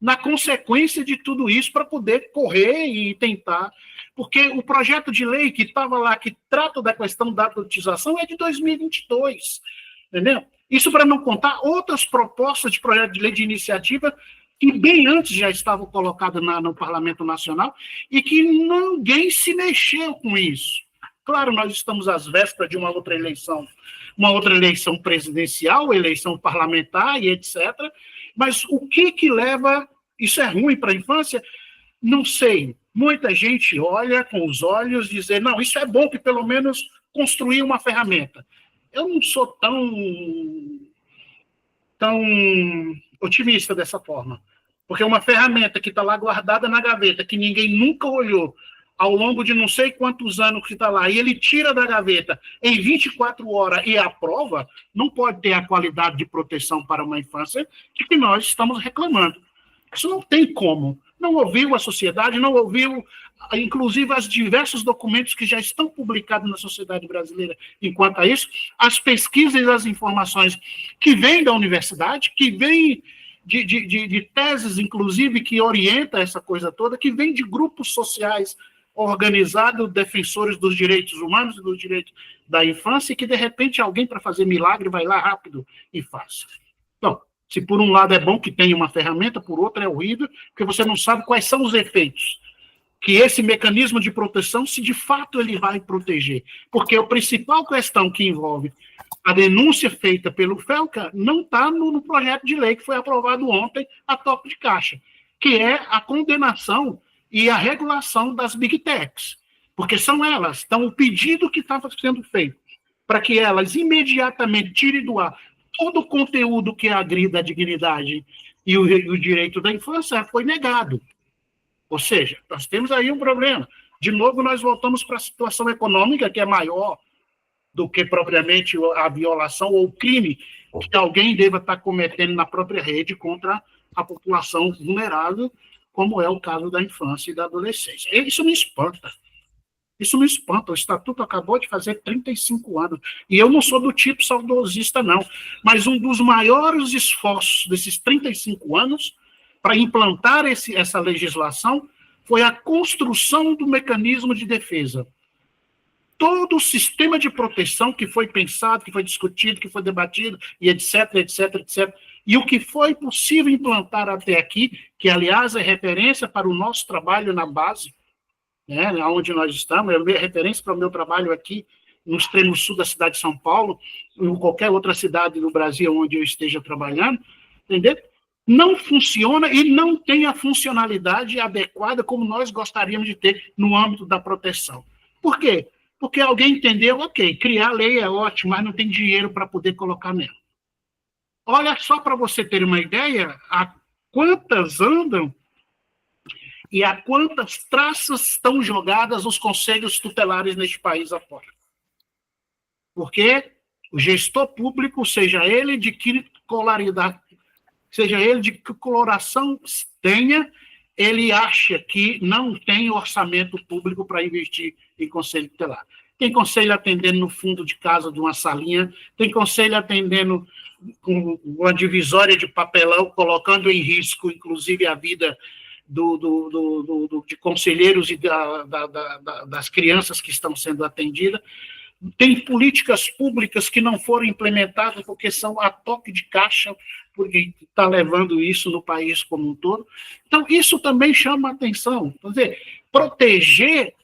Speaker 5: na consequência de tudo isso para poder correr e tentar, porque o projeto de lei que estava lá, que trata da questão da adultização, é de 2022, entendeu? Isso para não contar outras propostas de projeto de lei de iniciativa que bem antes já estavam colocadas no Parlamento Nacional e que ninguém se mexeu com isso. Claro, nós estamos às vésperas de uma outra eleição presidencial, eleição parlamentar e etc., mas o que leva... Isso é ruim para a infância? Não sei, muita gente olha com os olhos e diz, não, isso é bom que pelo menos construir uma ferramenta. Eu não sou tão otimista dessa forma, porque uma ferramenta que está lá guardada na gaveta, que ninguém nunca olhou, ao longo de não sei quantos anos que está lá, e ele tira da gaveta em 24 horas e aprova, não pode ter a qualidade de proteção para uma infância de que nós estamos reclamando. Isso não tem como. Não ouviu a sociedade, não ouviu, inclusive, os diversos documentos que já estão publicados na sociedade brasileira. Enquanto a isso, as pesquisas e as informações que vêm da universidade, que vêm de teses, inclusive, que orienta essa coisa toda, que vêm de grupos sociais organizados, defensores dos direitos humanos e dos direitos da infância, e que, de repente, alguém, para fazer milagre, vai lá rápido e faz. Então, se por um lado é bom que tenha uma ferramenta, por outro é horrível, porque você não sabe quais são os efeitos que esse mecanismo de proteção, se de fato ele vai proteger. Porque a principal questão que envolve a denúncia feita pelo FELCA não está no projeto de lei que foi aprovado ontem a toque de caixa, que é a condenação e a regulação das Big Techs. Porque são elas, então o pedido que estava sendo feito para que elas imediatamente tirem do ar todo o conteúdo que agrida a dignidade e o direito da infância foi negado. Ou seja, nós temos aí um problema. De novo, nós voltamos para a situação econômica, que é maior do que propriamente a violação ou o crime que alguém deva estar cometendo na própria rede contra a população vulnerável, como é o caso da infância e da adolescência. Isso me espanta. Isso me espanta. O Estatuto acabou de fazer 35 anos. E eu não sou do tipo saudosista, não. Mas um dos maiores esforços desses 35 anos para implantar essa legislação foi a construção do mecanismo de defesa. Todo o sistema de proteção que foi pensado, que foi discutido, que foi debatido, e etc, etc, etc. E o que foi possível implantar até aqui, que, aliás, é referência para o nosso trabalho na base, né, onde nós estamos, é referência para o meu trabalho aqui no extremo sul da cidade de São Paulo, ou em qualquer outra cidade do Brasil onde eu esteja trabalhando, entendeu? Não funciona e não tem a funcionalidade adequada como nós gostaríamos de ter no âmbito da proteção. Por quê? Porque alguém entendeu, ok, criar lei é ótimo, mas não tem dinheiro para poder colocar nela. Olha só para você ter uma ideia, a quantas andam e a quantas traças estão jogadas os conselhos tutelares neste país afora. Porque o gestor público, seja ele de que coloração tenha, ele acha que não tem orçamento público para investir em conselho tutelar. Tem conselho atendendo no fundo de casa de uma salinha, tem conselho atendendo com uma divisória de papelão, colocando em risco, inclusive, a vida de conselheiros e das crianças que estão sendo atendidas. Tem políticas públicas que não foram implementadas porque são a toque de caixa, porque está levando isso no país como um todo. Então, isso também chama a atenção. Quer dizer, proteger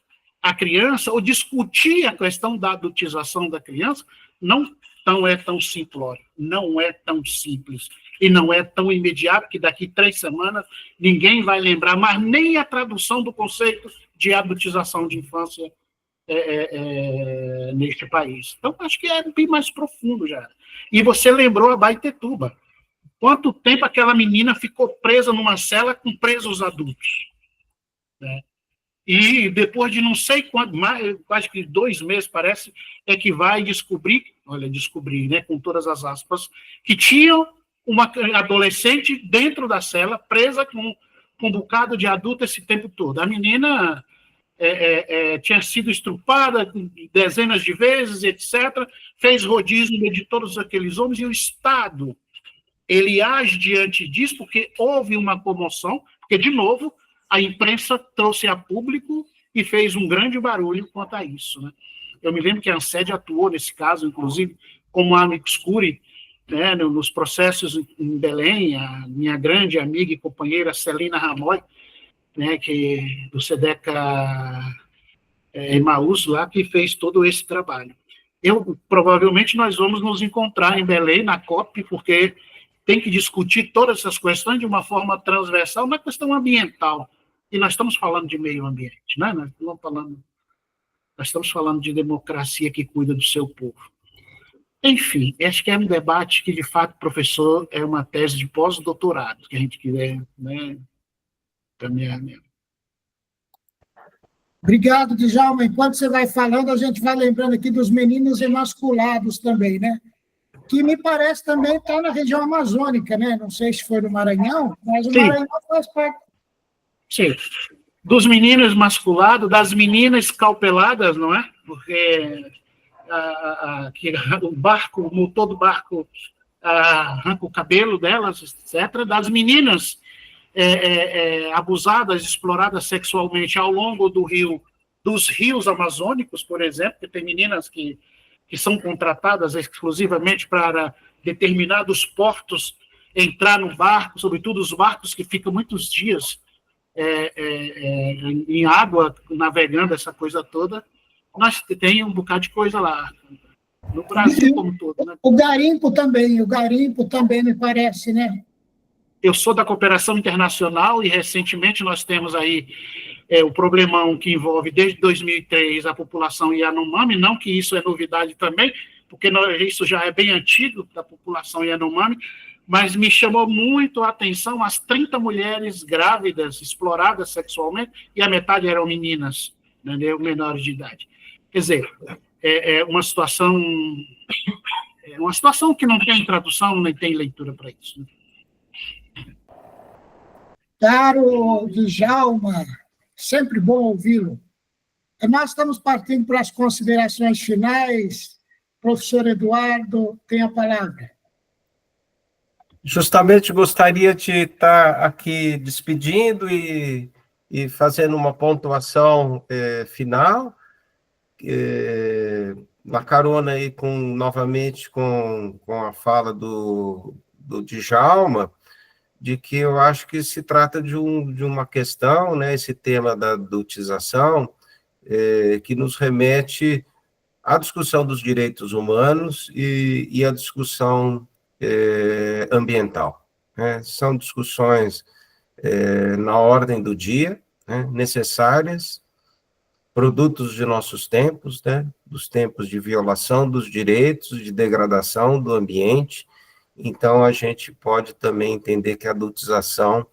Speaker 5: a criança ou discutir a questão da adultização da criança não é tão simplório, não é tão simples e não é tão imediato que daqui 3 semanas ninguém vai lembrar, mas nem a tradução do conceito de adultização de infância neste país. Então, acho que é bem mais profundo já. E você lembrou a Baitetuba. Quanto tempo aquela menina ficou presa numa cela com presos adultos? Né? E depois de não sei quanto, mais, quase que 2 meses, parece, é que vai descobrir, né, com todas as aspas, que tinham uma adolescente dentro da cela, presa com um bocado de adulto esse tempo todo. A menina tinha sido estrupada dezenas de vezes, etc., fez rodízio de todos aqueles homens, e o Estado, ele age diante disso porque houve uma comoção, porque, de novo, a imprensa trouxe a público e fez um grande barulho quanto a isso. Né? Eu me lembro que a ANSED atuou nesse caso, inclusive, como amicus curiae, né, nos processos em Belém, a minha grande amiga e companheira Celina Ramoy, né, do SEDECA Emaús, lá, que fez todo esse trabalho. Provavelmente nós vamos nos encontrar em Belém, na COP, porque tem que discutir todas essas questões de uma forma transversal, na questão ambiental e nós estamos falando de meio ambiente, né? Nós estamos falando de democracia que cuida do seu povo. Enfim, acho que é um debate que, de fato, professor, é uma tese de pós-doutorado, que a gente quiser, né, caminhar nela.
Speaker 1: Obrigado, Djalma. Enquanto você vai falando, a gente vai lembrando aqui dos meninos emasculados também, né? Que me parece também está na região amazônica, né? Não sei se foi no Maranhão, mas o
Speaker 5: Sim.
Speaker 1: Maranhão faz parte.
Speaker 5: Sim. Dos meninos emasculados, das meninas escalpeladas, não é? Porque o barco, o motor do barco arranca o cabelo delas, etc. Das meninas abusadas, exploradas sexualmente ao longo dos rios amazônicos, por exemplo, que tem meninas que são contratadas exclusivamente para determinados portos entrar no barco, sobretudo os barcos que ficam muitos dias em água, navegando, essa coisa toda. Nós tem um bocado de coisa lá, no Brasil como todo. Né?
Speaker 1: O garimpo também me parece, né?
Speaker 5: Eu sou da cooperação internacional e, recentemente, nós temos aí o problemão que envolve, desde 2003, a população Yanomami, não que isso é novidade também, porque isso já é bem antigo, da população Yanomami, mas me chamou muito a atenção as 30 mulheres grávidas, exploradas sexualmente, e a metade eram meninas, né, menores de idade. Quer dizer, é uma situação que não tem tradução, nem tem leitura para isso. Né?
Speaker 1: Caro Djalma, sempre bom ouvi-lo. Nós estamos partindo para as considerações finais. Professor Eduardo, tem a palavra.
Speaker 3: Justamente gostaria de estar aqui despedindo e fazendo uma pontuação final, na carona aí novamente com a fala do Djalma, de que eu acho que se trata de uma questão, né, esse tema da adultização, que nos remete à discussão dos direitos humanos e à discussão ambiental. Né? São discussões na ordem do dia, né, necessárias, produtos de nossos tempos, né, dos tempos de violação dos direitos, de degradação do ambiente. Então, a gente pode também entender que a adultização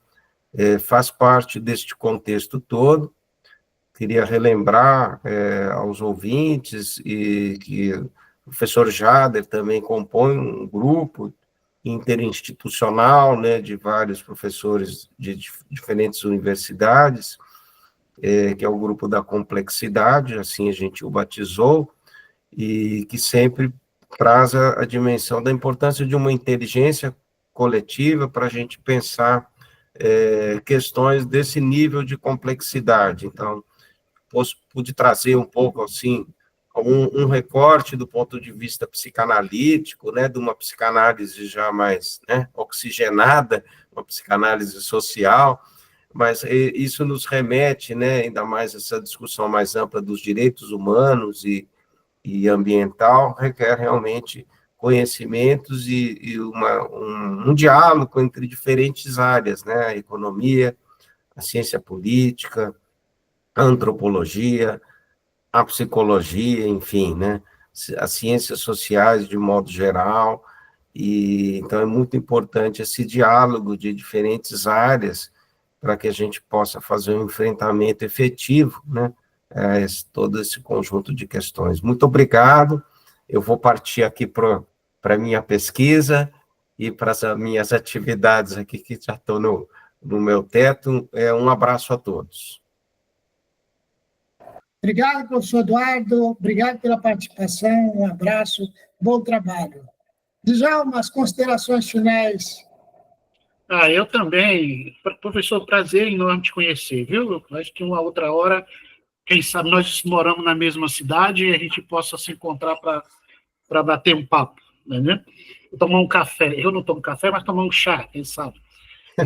Speaker 3: faz parte deste contexto todo. Queria relembrar aos ouvintes e que o professor Jader também compõe um grupo interinstitucional, né, de vários professores de diferentes universidades, que é o grupo da complexidade, assim a gente o batizou, e que sempre traz a dimensão da importância de uma inteligência coletiva para a gente pensar questões desse nível de complexidade. Então, pude trazer um pouco, assim, um recorte do ponto de vista psicanalítico, né, de uma psicanálise já mais, né, oxigenada, uma psicanálise social, mas isso nos remete, né, ainda mais essa discussão mais ampla dos direitos humanos e ambiental, requer realmente conhecimentos e um diálogo entre diferentes áreas, né, a economia, a ciência política, a antropologia, a psicologia, enfim, né, as ciências sociais de modo geral, e então é muito importante esse diálogo de diferentes áreas para que a gente possa fazer um enfrentamento efetivo, né, todo esse conjunto de questões. Muito obrigado, eu vou partir aqui para a minha pesquisa e para as minhas atividades aqui que já estão no meu teto. Um abraço a todos.
Speaker 1: Obrigado, professor Eduardo, obrigado pela participação, um abraço, bom trabalho. Djalma, as considerações finais.
Speaker 5: Eu também. Professor, prazer enorme te conhecer, viu? Acho que uma outra hora, quem sabe, nós moramos na mesma cidade e a gente possa se encontrar para bater um papo, né? Tomar um café. Eu não tomo café, mas tomar um chá, quem sabe.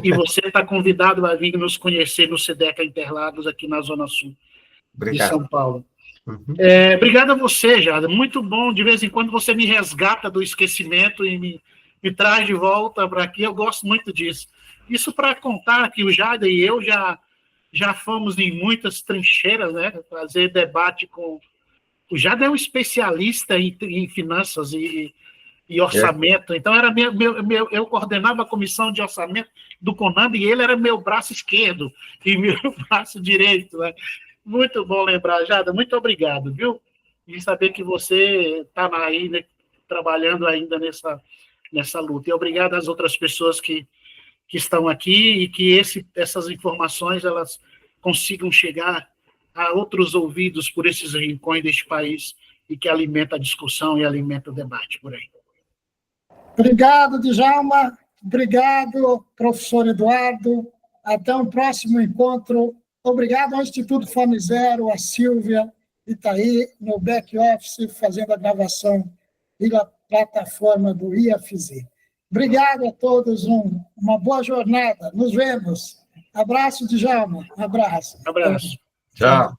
Speaker 5: E você está convidado a vir nos conhecer no SEDECA Interlagos, aqui na Zona Sul.
Speaker 3: Obrigado.
Speaker 5: De São Paulo.
Speaker 3: Uhum.
Speaker 5: Obrigado a você, Jada. Muito bom, de vez em quando você me resgata do esquecimento e me traz de volta para aqui. Eu gosto muito disso. Isso para contar que o Jada e eu já já fomos em muitas trincheiras, né? Fazer debate com... O Jada é um especialista em finanças e orçamento. Então, eu coordenava a comissão de orçamento do CONAMB e ele era meu braço esquerdo e meu braço direito. Né? Muito bom lembrar, Jada. Muito obrigado, viu? E saber que você está aí, né, trabalhando ainda nessa luta. E obrigado às outras pessoas que estão aqui e que essas informações elas consigam chegar a outros ouvidos por esses rincões deste país e que alimenta a discussão e alimenta o debate por aí.
Speaker 1: Obrigado, Djalma. Obrigado, professor Eduardo. Até um próximo encontro. Obrigado ao Instituto Fome Zero, a Silvia e está aí no back-office fazendo a gravação pela plataforma do IFZ. Obrigado a todos, uma boa jornada. Nos vemos. Abraço, Djalma. Abraço.
Speaker 5: Abraço.
Speaker 3: Tchau.